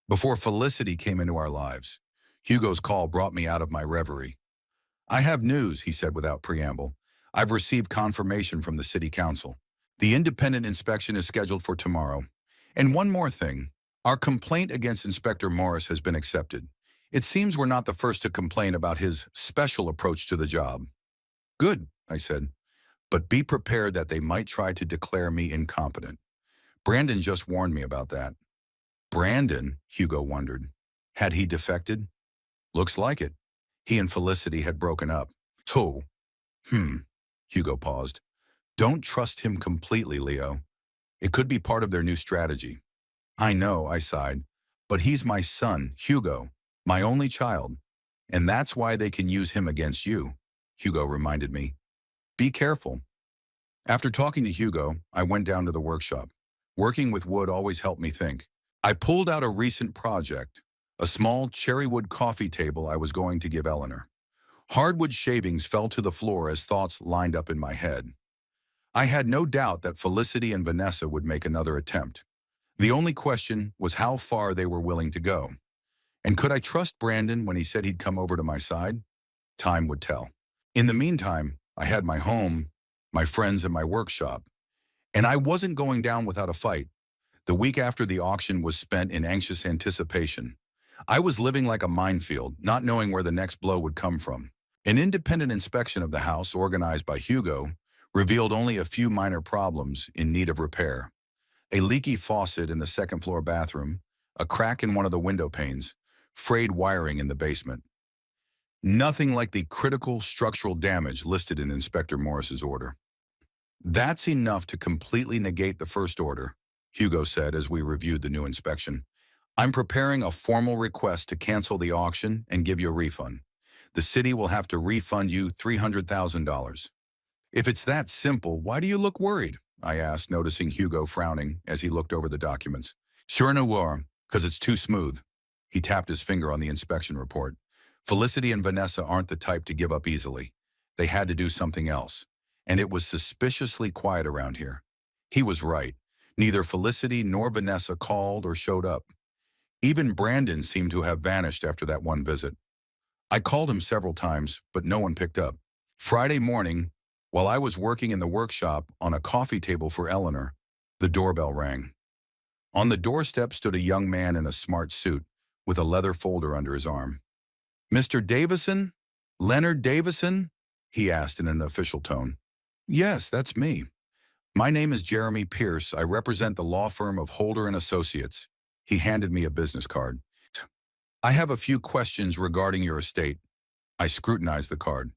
before Felicity came into our lives. Hugo's call brought me out of my reverie. I have news, he said without preamble. I've received confirmation from the city council. The independent inspection is scheduled for tomorrow. And one more thing. Our complaint against Inspector Morris has been accepted. It seems we're not the first to complain about his special approach to the job. Good, I said, but be prepared that they might try to declare me incompetent. Brandon just warned me about that. Brandon, Hugo wondered. Had he defected? Looks like it. He and Felicity had broken up. So, Hugo paused. Don't trust him completely, Leo. It could be part of their new strategy. I know, I sighed, but he's my son, Hugo, my only child, and that's why they can use him against you, Hugo reminded me. Be careful. After talking to Hugo, I went down to the workshop. Working with wood always helped me think. I pulled out a recent project, a small cherrywood coffee table I was going to give Eleanor. Hardwood shavings fell to the floor as thoughts lined up in my head. I had no doubt that Felicity and Vanessa would make another attempt. The only question was how far they were willing to go. And could I trust Brandon when he said he'd come over to my side? Time would tell. In the meantime, I had my home, my friends, and my workshop. And I wasn't going down without a fight. The week after the auction was spent in anxious anticipation. I was living like a minefield, not knowing where the next blow would come from. An independent inspection of the house, organized by Hugo, revealed only a few minor problems in need of repair. A leaky faucet in the second-floor bathroom, a crack in one of the window panes, frayed wiring in the basement. Nothing like the critical structural damage listed in Inspector Morris's order. That's enough to completely negate the first order, Hugo said as we reviewed the new inspection. I'm preparing a formal request to cancel the auction and give you a refund. The city will have to refund you $300,000. If it's that simple, why do you look worried? I asked, noticing Hugo frowning as he looked over the documents. Sure no war, 'cause it's too smooth. He tapped his finger on the inspection report. Felicity and Vanessa aren't the type to give up easily. They had to do something else. And it was suspiciously quiet around here. He was right. Neither Felicity nor Vanessa called or showed up. Even Brandon seemed to have vanished after that one visit. I called him several times, but no one picked up. Friday morning, while I was working in the workshop on a coffee table for Eleanor, the doorbell rang. On the doorstep stood a young man in a smart suit with a leather folder under his arm. Mr. Davison? Leonard Davison? He asked in an official tone. Yes, that's me. My name is Jeremy Pierce. I represent the law firm of Holder and Associates. He handed me a business card. I have a few questions regarding your estate. I scrutinized the card.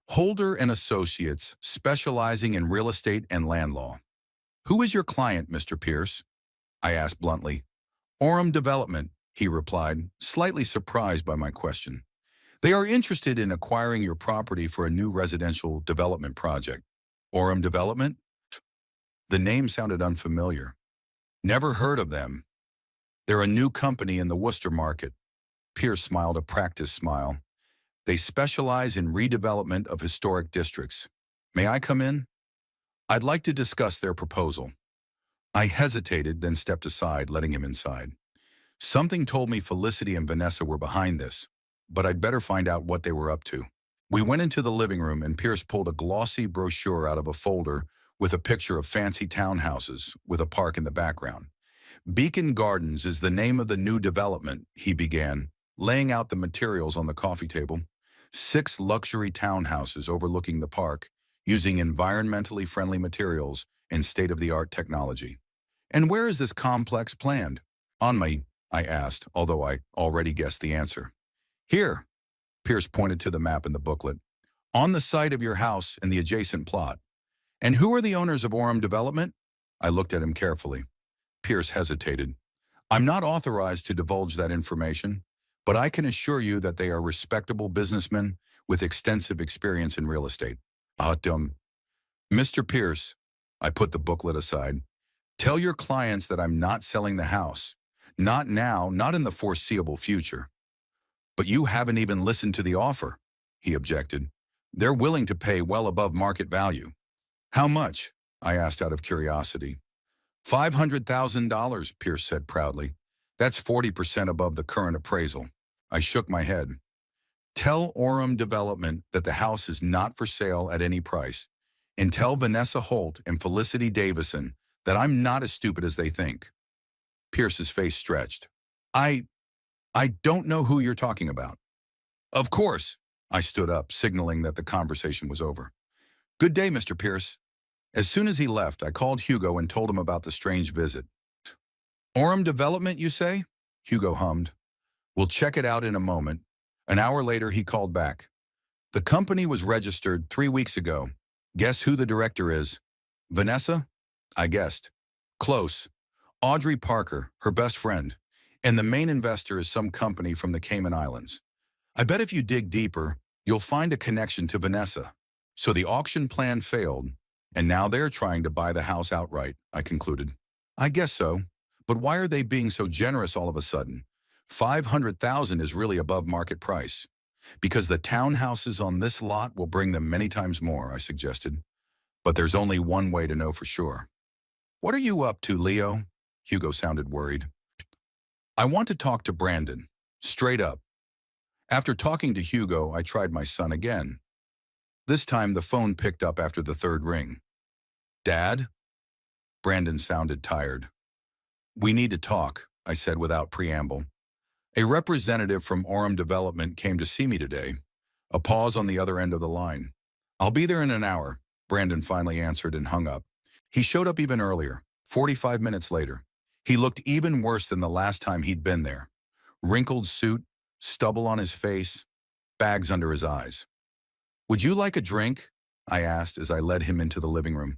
Holder and Associates, specializing in real estate and land law. Who is your client, Mr. Pierce? I asked bluntly. Orem Development, he replied, slightly surprised by my question. They are interested in acquiring your property for a new residential development project. Orem Development? The name sounded unfamiliar. Never heard of them. They're a new company in the Worcester market. Pierce smiled a practiced smile. They specialize in redevelopment of historic districts. May I come in? I'd like to discuss their proposal. I hesitated, then stepped aside, letting him inside. Something told me Felicity and Vanessa were behind this, but I'd better find out what they were up to. We went into the living room and Pierce pulled a glossy brochure out of a folder with a picture of fancy townhouses with a park in the background. Beacon Gardens is the name of the new development, he began, laying out the materials on the coffee table. 6 luxury townhouses overlooking the park, using environmentally friendly materials and state-of-the-art technology. And where is this complex planned? On me, I asked, although I already guessed the answer. Here, Pierce pointed to the map in the booklet. On the site of your house and the adjacent plot. And who are the owners of Orem Development? I looked at him carefully. Pierce hesitated. I'm not authorized to divulge that information, but I can assure you that they are respectable businessmen with extensive experience in real estate. Mr. Pierce, I put the booklet aside, tell your clients that I'm not selling the house. Not now, not in the foreseeable future. But you haven't even listened to the offer, he objected. They're willing to pay well above market value. How much? I asked out of curiosity. $500,000, Pierce said proudly. That's 40% above the current appraisal. I shook my head. Tell Orem Development that the house is not for sale at any price. And tell Vanessa Holt and Felicity Davison that I'm not as stupid as they think. Pierce's face stretched. I don't know who you're talking about. Of course. I stood up, signaling that the conversation was over. Good day, Mr. Pierce. As soon as he left, I called Hugo and told him about the strange visit. Orem Development, you say? Hugo hummed. We'll check it out in a moment. An hour later, he called back. The company was registered 3 weeks ago. Guess who the director is? Vanessa? I guessed. Close. Audrey Parker, her best friend. And the main investor is some company from the Cayman Islands. I bet if you dig deeper, you'll find a connection to Vanessa. So the auction plan failed, and now they're trying to buy the house outright, I concluded. I guess so. But why are they being so generous all of a sudden? $500,000 is really above market price. Because the townhouses on this lot will bring them many times more, I suggested. But there's only one way to know for sure. What are you up to, Leo? Hugo sounded worried. I want to talk to Brandon. Straight up. After talking to Hugo, I tried my son again. This time the phone picked up after the 3rd ring. Dad? Brandon sounded tired. We need to talk, I said without preamble. A representative from Orem Development came to see me today. A pause on the other end of the line. I'll be there in an hour, Brandon finally answered and hung up. He showed up even earlier, 45 minutes later. He looked even worse than the last time he'd been there. Wrinkled suit, stubble on his face, bags under his eyes. Would you like a drink? I asked as I led him into the living room.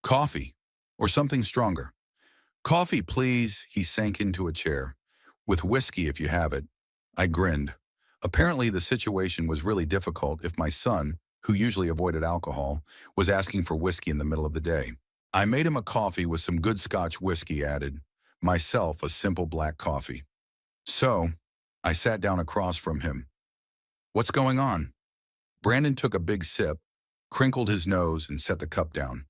Coffee, or something stronger. Coffee, please, he sank into a chair. With whiskey if you have it. I grinned. Apparently the situation was really difficult if my son, who usually avoided alcohol, was asking for whiskey in the middle of the day. I made him a coffee with some good Scotch whiskey added. Myself a simple black coffee. So, I sat down across from him. What's going on? Brandon took a big sip, crinkled his nose, and set the cup down.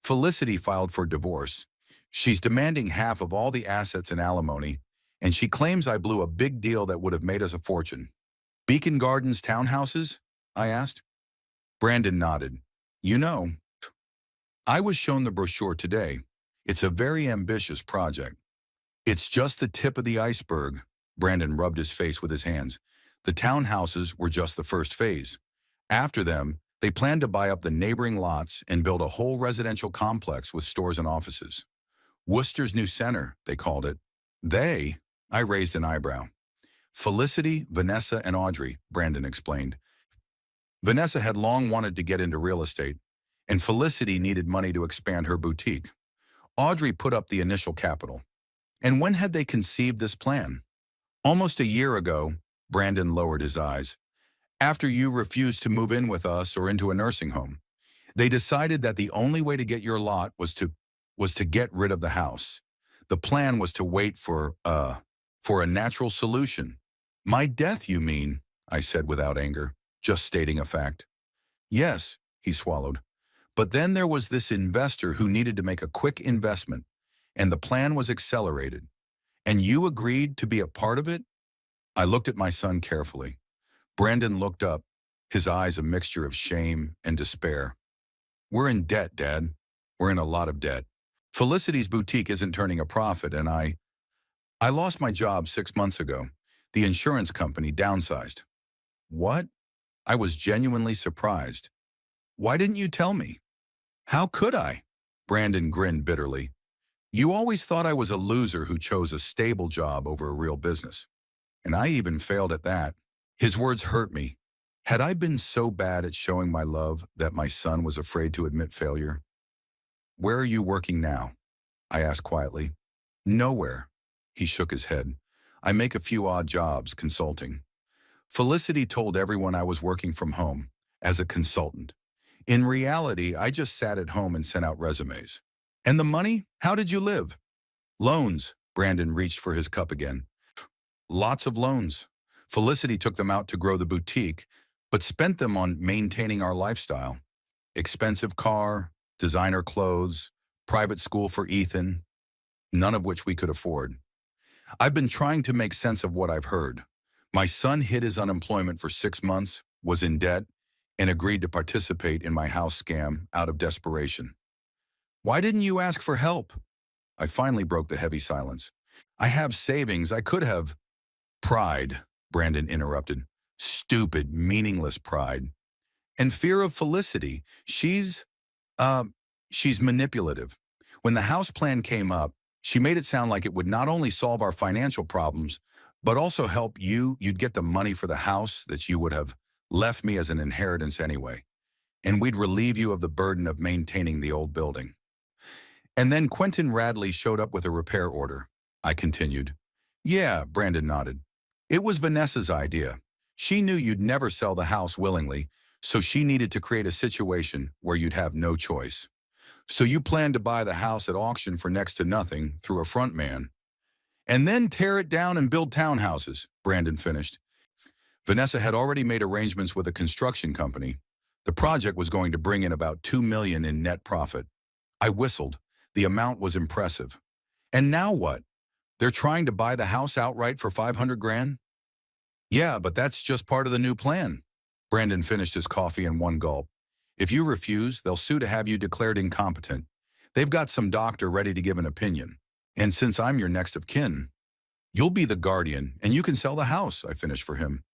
Felicity filed for divorce. She's demanding half of all the assets and alimony, and she claims I blew a big deal that would have made us a fortune. Beacon Gardens townhouses? I asked. Brandon nodded. You know, I was shown the brochure today. It's a very ambitious project. It's just the tip of the iceberg. Brandon rubbed his face with his hands. The townhouses were just the first phase. After them, they planned to buy up the neighboring lots and build a whole residential complex with stores and offices. Worcester's New Center, they called it. They? I raised an eyebrow. Felicity, Vanessa, and Audrey, Brandon explained. Vanessa had long wanted to get into real estate, and Felicity needed money to expand her boutique. Audrey put up the initial capital. And when had they conceived this plan? Almost a year ago, Brandon lowered his eyes. After you refused to move in with us or into a nursing home, they decided that the only way to get your lot was to get rid of the house. The plan was to wait for a natural solution. My death, you mean? I said without anger, just stating a fact. Yes, he swallowed. But then there was this investor who needed to make a quick investment, and the plan was accelerated. And you agreed to be a part of it? I looked at my son carefully. Brandon looked up, his eyes a mixture of shame and despair. We're in debt, Dad. We're in a lot of debt. Felicity's boutique isn't turning a profit, and I lost my job 6 months ago. The insurance company downsized. What? I was genuinely surprised. Why didn't you tell me? How could I? Brandon grinned bitterly. You always thought I was a loser who chose a stable job over a real business. And I even failed at that. His words hurt me. Had I been so bad at showing my love that my son was afraid to admit failure? Where are you working now? I asked quietly. Nowhere. He shook his head. I make a few odd jobs consulting. Felicity told everyone I was working from home, as a consultant. In reality, I just sat at home and sent out resumes. And the money? How did you live? Loans. Brandon reached for his cup again. Lots of loans. Felicity took them out to grow the boutique, but spent them on maintaining our lifestyle. Expensive car, designer clothes, private school for Ethan, none of which we could afford. I've been trying to make sense of what I've heard. My son hid his unemployment for 6 months, was in debt, and agreed to participate in my house scam out of desperation. Why didn't you ask for help? I finally broke the heavy silence. I have savings. I could have. Pride, Brandon interrupted. Stupid, meaningless pride. And fear of Felicity. Uh, she's manipulative. When the house plan came up, she made it sound like it would not only solve our financial problems, but also help you. You'd get the money for the house that you would have left me as an inheritance anyway. And we'd relieve you of the burden of maintaining the old building. And then Quentin Radley showed up with a repair order. I continued. Yeah, Brandon nodded. It was Vanessa's idea. She knew you'd never sell the house willingly, so she needed to create a situation where you'd have no choice. So you planned to buy the house at auction for next to nothing through a front man. And then tear it down and build townhouses, Brandon finished. Vanessa had already made arrangements with a construction company. The project was going to bring in about $2 million in net profit. I whistled. The amount was impressive. And now what? They're trying to buy the house outright for 500 grand? Yeah, but that's just part of the new plan. Brandon finished his coffee in one gulp. If you refuse, they'll sue to have you declared incompetent. They've got some doctor ready to give an opinion. And since I'm your next of kin, you'll be the guardian and you can sell the house, I finished for him.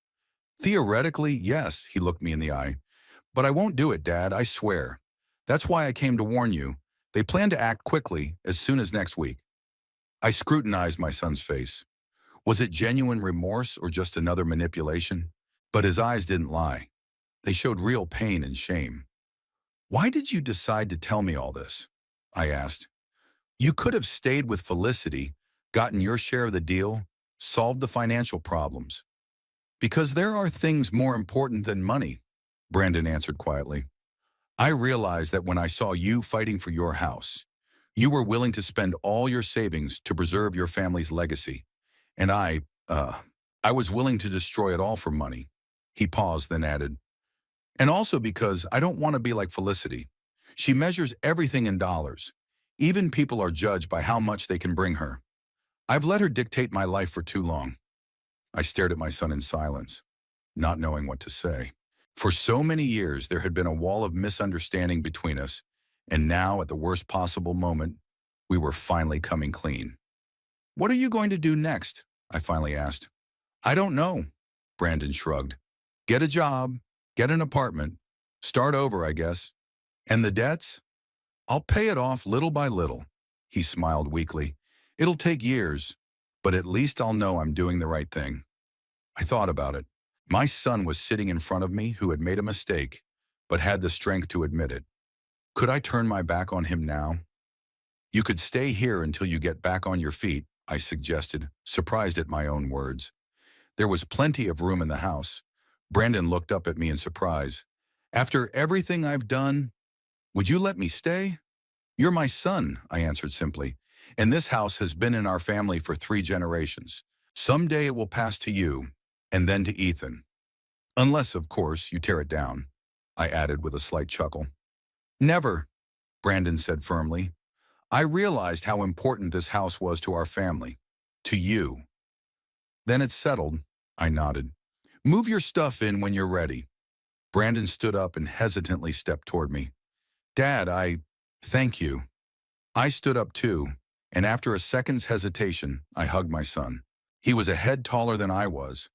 Theoretically, yes, he looked me in the eye. But I won't do it, Dad, I swear. That's why I came to warn you. They plan to act quickly as soon as next week. I scrutinized my son's face. Was it genuine remorse or just another manipulation? But his eyes didn't lie. They showed real pain and shame. Why did you decide to tell me all this? I asked. You could have stayed with Felicity, gotten your share of the deal, solved the financial problems. Because there are things more important than money, Brandon answered quietly. I realized that when I saw you fighting for your house, you were willing to spend all your savings to preserve your family's legacy. And I was willing to destroy it all for money. He paused, then added, and also because I don't want to be like Felicity. She measures everything in dollars. Even people are judged by how much they can bring her. I've let her dictate my life for too long. I stared at my son in silence, not knowing what to say. For so many years, there had been a wall of misunderstanding between us, and now, at the worst possible moment, we were finally coming clean. What are you going to do next? I finally asked. I don't know, Brandon shrugged. Get a job, get an apartment, start over, I guess. And the debts? I'll pay it off little by little. He smiled weakly. It'll take years, but at least I'll know I'm doing the right thing. I thought about it. My son was sitting in front of me who had made a mistake, but had the strength to admit it. Could I turn my back on him now? You could stay here until you get back on your feet, I suggested, surprised at my own words. There was plenty of room in the house. Brandon looked up at me in surprise. After everything I've done, would you let me stay? You're my son, I answered simply, and this house has been in our family for 3 generations. Someday it will pass to you, and then to Ethan. Unless, of course, you tear it down, I added with a slight chuckle. Never, Brandon said firmly. I realized how important this house was to our family, to you. Then it's settled, I nodded. Move your stuff in when you're ready. Brandon stood up and hesitantly stepped toward me. Dad, Thank you. I stood up too, and after a second's hesitation, I hugged my son. He was a head taller than I was,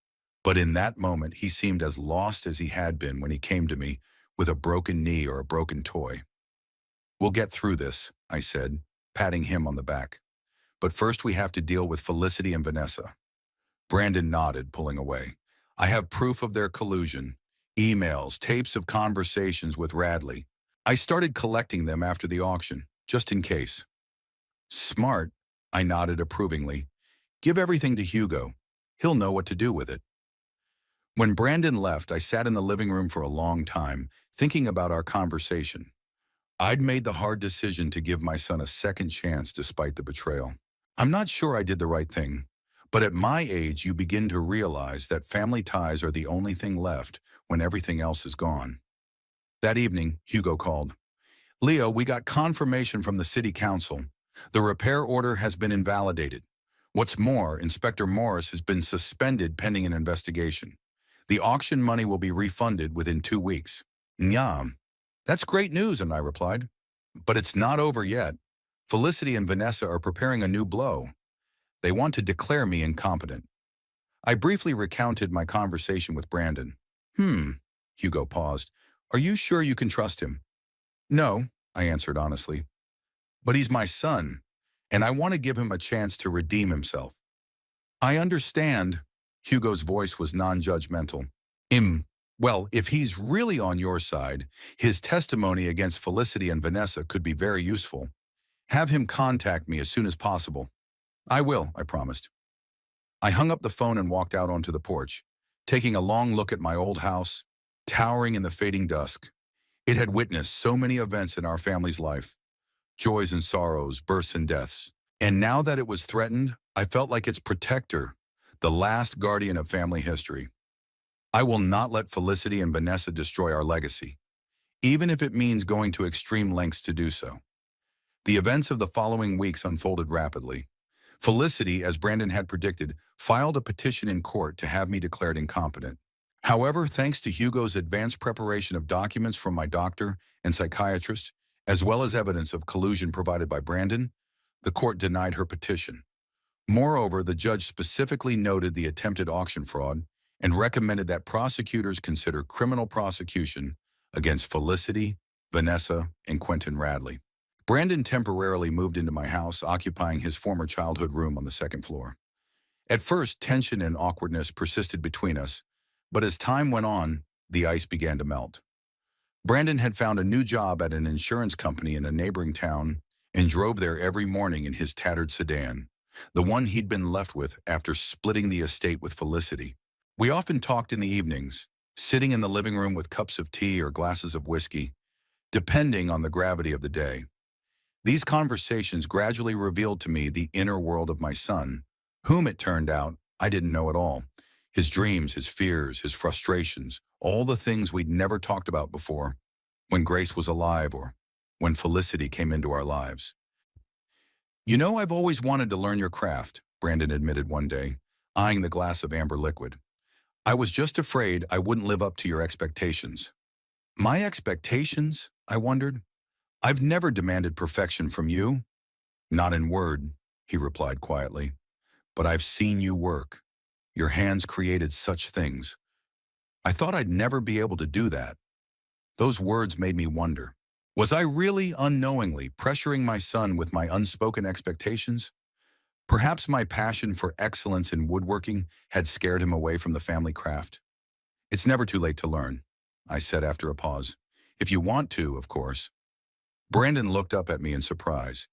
but in that moment he seemed as lost as he had been when he came to me with a broken knee or a broken toy. We'll get through this, I said, patting him on the back. But first we have to deal with Felicity and Vanessa. Brandon nodded, pulling away. I have proof of their collusion. Emails, tapes of conversations with Radley. I started collecting them after the auction, just in case. Smart, I nodded approvingly. Give everything to Hugo. He'll know what to do with it. When Brandon left, I sat in the living room for a long time, thinking about our conversation. I'd made the hard decision to give my son a second chance despite the betrayal. I'm not sure I did the right thing, but at my age you begin to realize that family ties are the only thing left when everything else is gone. That evening, Hugo called. Leo, we got confirmation from the city council. The repair order has been invalidated. What's more, Inspector Morris has been suspended pending an investigation. The auction money will be refunded within 2 weeks. Nyam. That's great news, and I replied. But it's not over yet. Felicity and Vanessa are preparing a new blow. They want to declare me incompetent. I briefly recounted my conversation with Brandon. Hugo paused. Are you sure you can trust him? No, I answered honestly. But he's my son, and I want to give him a chance to redeem himself. I understand. Hugo's voice was non-judgmental. Well, if he's really on your side, his testimony against Felicity and Vanessa could be very useful. Have him contact me as soon as possible. I will, I promised. I hung up the phone and walked out onto the porch, taking a long look at my old house, towering in the fading dusk. It had witnessed so many events in our family's life, joys and sorrows, births and deaths. And now that it was threatened, I felt like its protector, the last guardian of family history. I will not let Felicity and Vanessa destroy our legacy, even if it means going to extreme lengths to do so. The events of the following weeks unfolded rapidly. Felicity, as Brandon had predicted, filed a petition in court to have me declared incompetent. However, thanks to Hugo's advanced preparation of documents from my doctor and psychiatrist, as well as evidence of collusion provided by Brandon, the court denied her petition. Moreover, the judge specifically noted the attempted auction fraud and recommended that prosecutors consider criminal prosecution against Felicity, Vanessa, and Quentin Radley. Brandon temporarily moved into my house, occupying his former childhood room on the second floor. At first, tension and awkwardness persisted between us, but as time went on, the ice began to melt. Brandon had found a new job at an insurance company in a neighboring town and drove there every morning in his tattered sedan, the one he'd been left with after splitting the estate with Felicity. We often talked in the evenings, sitting in the living room with cups of tea or glasses of whiskey, depending on the gravity of the day. These conversations gradually revealed to me the inner world of my son, whom it turned out I didn't know at all. His dreams, his fears, his frustrations, all the things we'd never talked about before, when Grace was alive or when Felicity came into our lives. You know, I've always wanted to learn your craft, Brandon admitted one day, eyeing the glass of amber liquid. I was just afraid I wouldn't live up to your expectations. My expectations? I wondered. I've never demanded perfection from you. Not in word, he replied quietly. But I've seen you work. Your hands created such things. I thought I'd never be able to do that. Those words made me wonder. Was I really unknowingly pressuring my son with my unspoken expectations? Perhaps my passion for excellence in woodworking had scared him away from the family craft. It's never too late to learn, I said after a pause. If you want to, of course. Brandon looked up at me in surprise.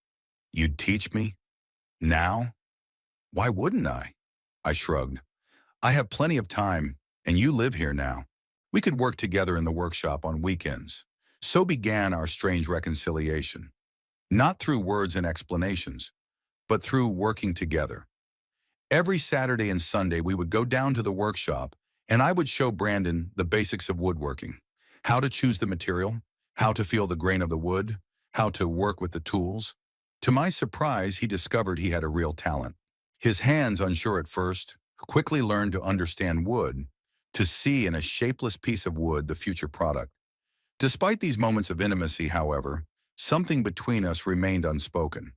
You'd teach me? Now? Why wouldn't I? I shrugged. I have plenty of time, and you live here now. We could work together in the workshop on weekends. So began our strange reconciliation. Not through words and explanations, but through working together. Every Saturday and Sunday we would go down to the workshop and I would show Brandon the basics of woodworking, how to choose the material, how to feel the grain of the wood, how to work with the tools. To my surprise, he discovered he had a real talent. His hands, unsure at first, quickly learned to understand wood, to see in a shapeless piece of wood the future product. Despite these moments of intimacy, however, Something between us remained unspoken.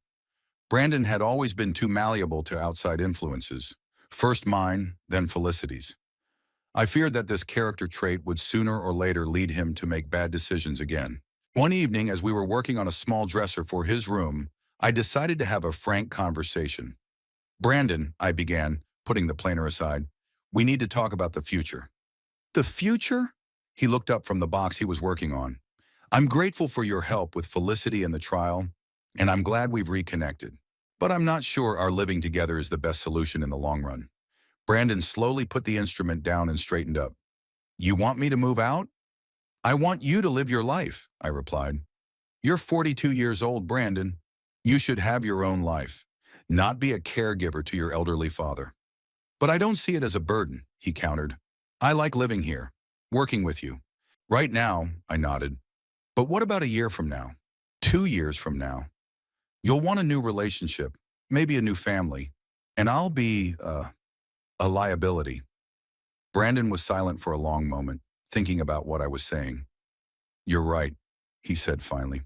Brandon had always been too malleable to outside influences, first mine, then Felicity's. I feared that this character trait would sooner or later lead him to make bad decisions again. One evening, as we were working on a small dresser for his room, I decided to have a frank conversation. "Brandon," I began, putting the planer aside, "we need to talk about the future." "The future?" He looked up from the box he was working on. "I'm grateful for your help with Felicity and the trial, and I'm glad we've reconnected. But I'm not sure our living together is the best solution in the long run." Brandon slowly put the instrument down and straightened up. "You want me to move out?" "I want you to live your life," I replied. "You're 42 years old, Brandon. You should have your own life, not be a caregiver to your elderly father." "But I don't see it as a burden," he countered. "I like living here, working with you." "Right now," I nodded. "But what about a year from now? 2 years from now? You'll want a new relationship, maybe a new family, and I'll be, a liability." Brandon was silent for a long moment, thinking about what I was saying. "You're right," he said finally.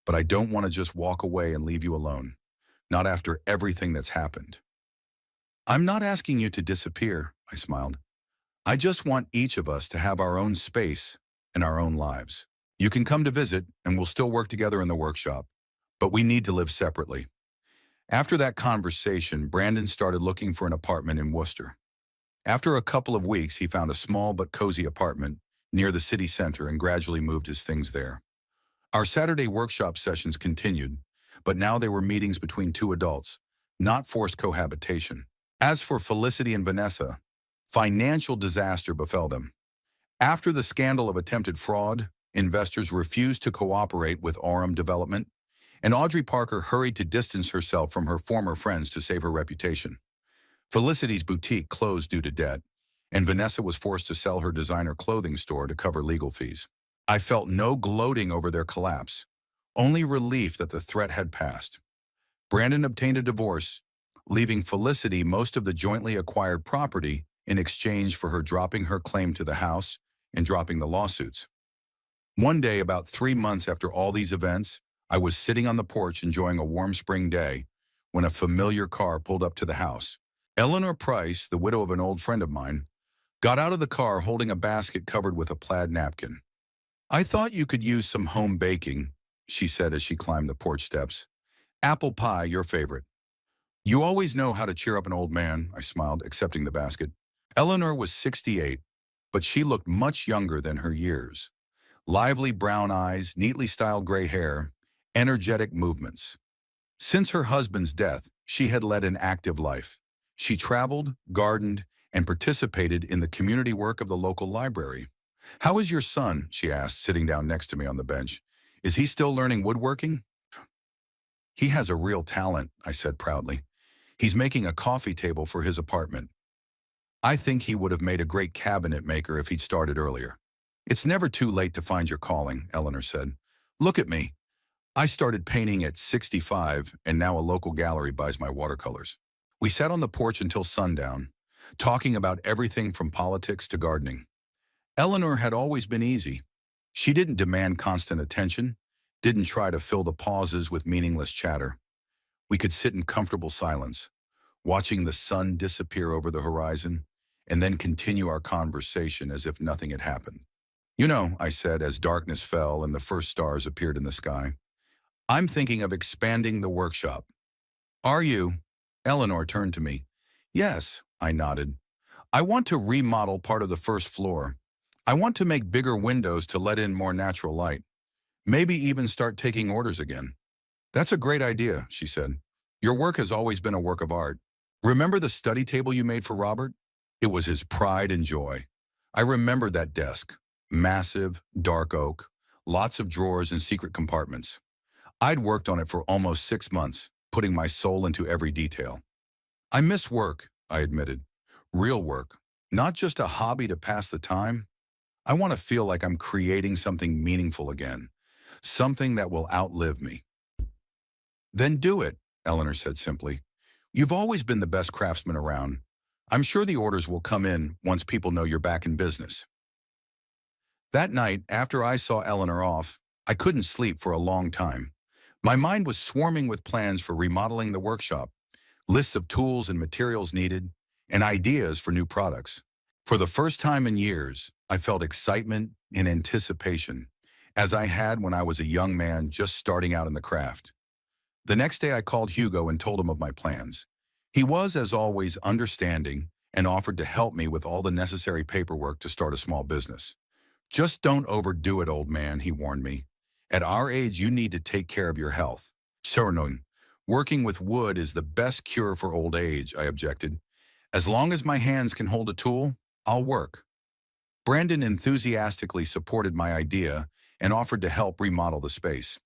"But I don't want to just walk away and leave you alone. Not after everything that's happened." "I'm not asking you to disappear," I smiled. "I just want each of us to have our own space and our own lives. You can come to visit, and we'll still work together in the workshop. But we need to live separately." After that conversation, Brandon started looking for an apartment in Worcester. After a couple of weeks, he found a small but cozy apartment near the city center and gradually moved his things there. Our Saturday workshop sessions continued, but now they were meetings between two adults, not forced cohabitation. As for Felicity and Vanessa, financial disaster befell them. After the scandal of attempted fraud, investors refused to cooperate with Orem Development, and Audrey Parker hurried to distance herself from her former friends to save her reputation. Felicity's boutique closed due to debt, and Vanessa was forced to sell her designer clothing store to cover legal fees. I felt no gloating over their collapse, only relief that the threat had passed. Brandon obtained a divorce, leaving Felicity most of the jointly acquired property in exchange for her dropping her claim to the house and dropping the lawsuits. One day, about 3 months after all these events, I was sitting on the porch enjoying a warm spring day when a familiar car pulled up to the house. Eleanor Price, the widow of an old friend of mine, got out of the car holding a basket covered with a plaid napkin. "I thought you could use some home baking," she said as she climbed the porch steps. "Apple pie, your favorite." "You always know how to cheer up an old man," I smiled, accepting the basket. Eleanor was 68, but she looked much younger than her years. Lively brown eyes, neatly styled gray hair, energetic movements. Since her husband's death, she had led an active life. She traveled, gardened, and participated in the community work of the local library. "How is your son?" she asked, sitting down next to me on the bench. "Is he still learning woodworking?" "He has a real talent," I said proudly. "He's making a coffee table for his apartment. I think he would have made a great cabinet maker if he'd started earlier." "It's never too late to find your calling," Eleanor said. "Look at me. I started painting at 65, and now a local gallery buys my watercolors." We sat on the porch until sundown, talking about everything from politics to gardening. Eleanor had always been easy. She didn't demand constant attention, didn't try to fill the pauses with meaningless chatter. We could sit in comfortable silence, watching the sun disappear over the horizon, and then continue our conversation as if nothing had happened. "You know," I said as darkness fell and the first stars appeared in the sky, "I'm thinking of expanding the workshop." "Are you?" Eleanor turned to me. "Yes," I nodded. "I want to remodel part of the first floor. I want to make bigger windows to let in more natural light. Maybe even start taking orders again." "That's a great idea," she said. "Your work has always been a work of art. Remember the study table you made for Robert? It was his pride and joy. I remembered that desk. Massive, dark oak, lots of drawers and secret compartments. I'd worked on it for almost 6 months, putting my soul into every detail. I miss work," I admitted. "Real work, not just a hobby to pass the time. I want to feel like I'm creating something meaningful again, something that will outlive me." "Then do it," Eleanor said simply. "You've always been the best craftsman around. I'm sure the orders will come in once people know you're back in business." That night, after I saw Eleanor off, I couldn't sleep for a long time. My mind was swarming with plans for remodeling the workshop, lists of tools and materials needed, and ideas for new products. For the first time in years, I felt excitement and anticipation, as I had when I was a young man just starting out in the craft. The next day I called Hugo and told him of my plans. He was, as always, understanding and offered to help me with all the necessary paperwork to start a small business. Just don't overdo it, old man, he warned me. At our age, you need to take care of your health. Surnun, working with wood is the best cure for old age, I objected. As long as my hands can hold a tool, I'll work. Brandon enthusiastically supported my idea and offered to help remodel the space.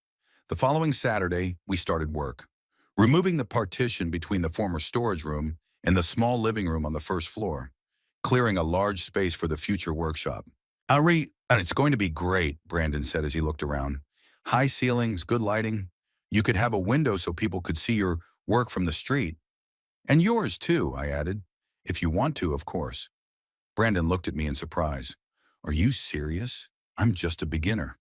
The following Saturday, we started work, removing the partition between the former storage room and the small living room on the first floor, clearing a large space for the future workshop. And it's going to be great, Brandon said as he looked around. High ceilings, good lighting. You could have a window so people could see your work from the street. And yours too, I added. If you want to, of course. Brandon looked at me in surprise. Are you serious? I'm just a beginner.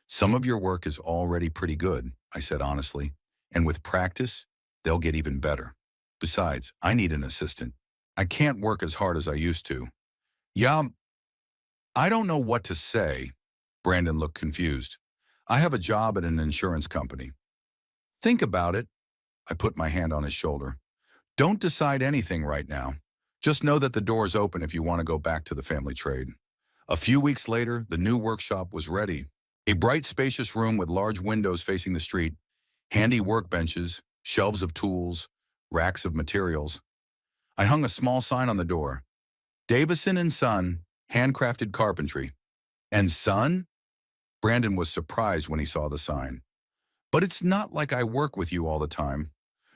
Some of your work is already pretty good, I said honestly. And with practice, they'll get even better. Besides, I need an assistant. I can't work as hard as I used to. Yeah, I don't know what to say. Brandon looked confused. I have a job at an insurance company. Think about it. I put my hand on his shoulder. Don't decide anything right now. Just know that the door's open if you want to go back to the family trade. A few weeks later, the new workshop was ready. A bright, spacious room with large windows facing the street, handy workbenches, shelves of tools, racks of materials. I hung a small sign on the door. Davison and Son, handcrafted carpentry. And Son? Brandon was surprised when he saw the sign. But it's not like I work with you all the time.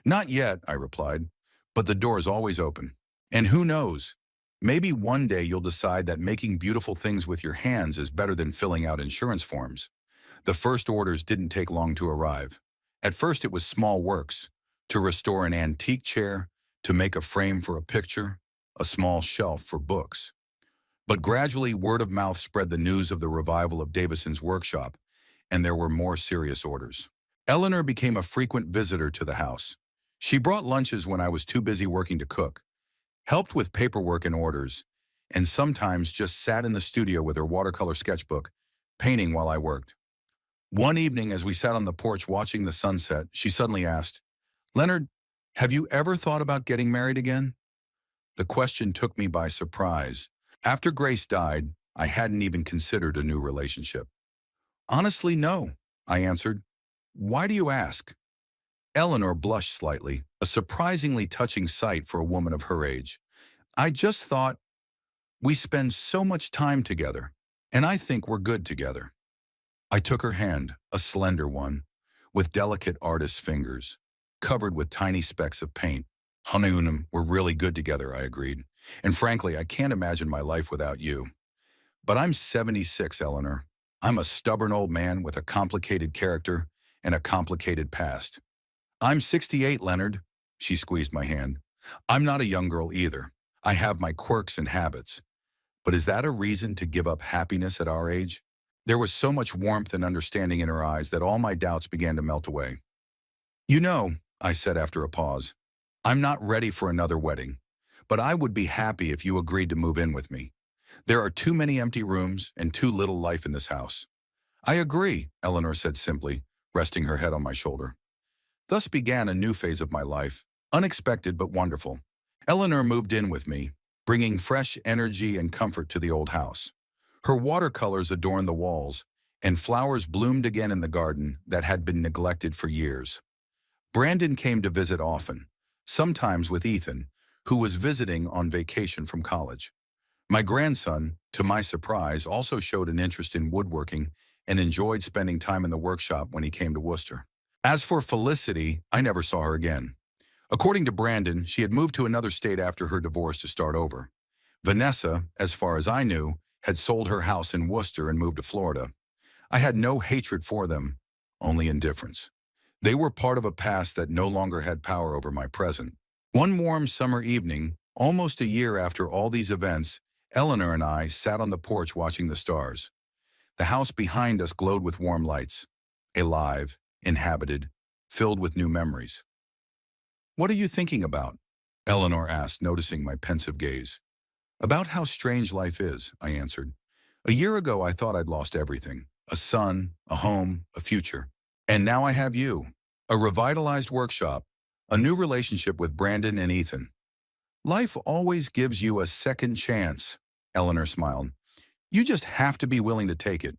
Not yet, I replied, but the door's always open. And who knows? Maybe one day you'll decide that making beautiful things with your hands is better than filling out insurance forms. The first orders didn't take long to arrive. At first it was small works, to restore an antique chair, to make a frame for a picture, a small shelf for books. But gradually word of mouth spread the news of the revival of Davison's workshop, and there were more serious orders. Eleanor became a frequent visitor to the house. She brought lunches when I was too busy working to cook, helped with paperwork and orders, and sometimes just sat in the studio with her watercolor sketchbook, painting while I worked. One evening, as we sat on the porch watching the sunset, she suddenly asked, "Leonard, have you ever thought about getting married again?" The question took me by surprise. After Grace died, I hadn't even considered a new relationship. Honestly, no, I answered. Why do you ask? Eleanor blushed slightly, a surprisingly touching sight for a woman of her age. I just thought, we spend so much time together, and I think we're good together. I took her hand, a slender one, with delicate artist's fingers, covered with tiny specks of paint. Honeymoon, we're really good together, I agreed. And frankly, I can't imagine my life without you. But I'm 76, Eleanor. I'm a stubborn old man with a complicated character and a complicated past. I'm 68, Leonard. She squeezed my hand. I'm not a young girl either. I have my quirks and habits. But is that a reason to give up happiness at our age? There was so much warmth and understanding in her eyes that all my doubts began to melt away. You know, I said after a pause, I'm not ready for another wedding, but I would be happy if you agreed to move in with me. There are too many empty rooms and too little life in this house. I agree, Eleanor said simply, resting her head on my shoulder. Thus began a new phase of my life, unexpected but wonderful. Eleanor moved in with me, bringing fresh energy and comfort to the old house. Her watercolors adorned the walls, and flowers bloomed again in the garden that had been neglected for years. Brandon came to visit often, sometimes with Ethan, who was visiting on vacation from college. My grandson, to my surprise, also showed an interest in woodworking and enjoyed spending time in the workshop when he came to Worcester. As for Felicity, I never saw her again. According to Brandon, she had moved to another state after her divorce to start over. Vanessa, as far as I knew, had sold her house in Worcester and moved to Florida. I had no hatred for them, only indifference. They were part of a past that no longer had power over my present. One warm summer evening, almost a year after all these events, Eleanor and I sat on the porch watching the stars. The house behind us glowed with warm lights, alive, inhabited, filled with new memories. "What are you thinking about?" Eleanor asked, noticing my pensive gaze. "About how strange life is," I answered. "A year ago, I thought I'd lost everything. A son, a home, a future. And now I have you. A revitalized workshop, a new relationship with Brandon and Ethan. Life always gives you a second chance," Eleanor smiled. "You just have to be willing to take it."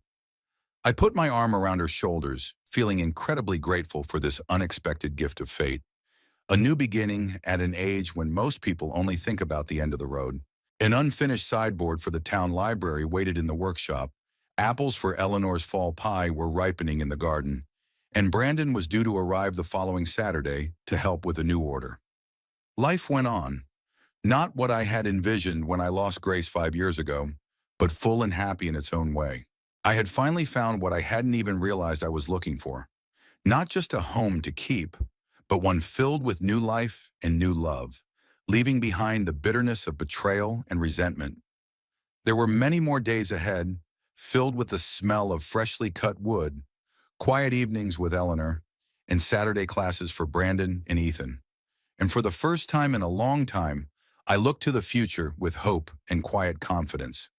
I put my arm around her shoulders, feeling incredibly grateful for this unexpected gift of fate. A new beginning at an age when most people only think about the end of the road. An unfinished sideboard for the town library waited in the workshop. Apples for Eleanor's fall pie were ripening in the garden, and Brandon was due to arrive the following Saturday to help with a new order. Life went on, not what I had envisioned when I lost Grace 5 years ago, but full and happy in its own way. I had finally found what I hadn't even realized I was looking for. Not just a home to keep, but one filled with new life and new love, leaving behind the bitterness of betrayal and resentment. There were many more days ahead, filled with the smell of freshly cut wood, quiet evenings with Eleanor, and Saturday classes for Brandon and Ethan. And for the first time in a long time, I looked to the future with hope and quiet confidence.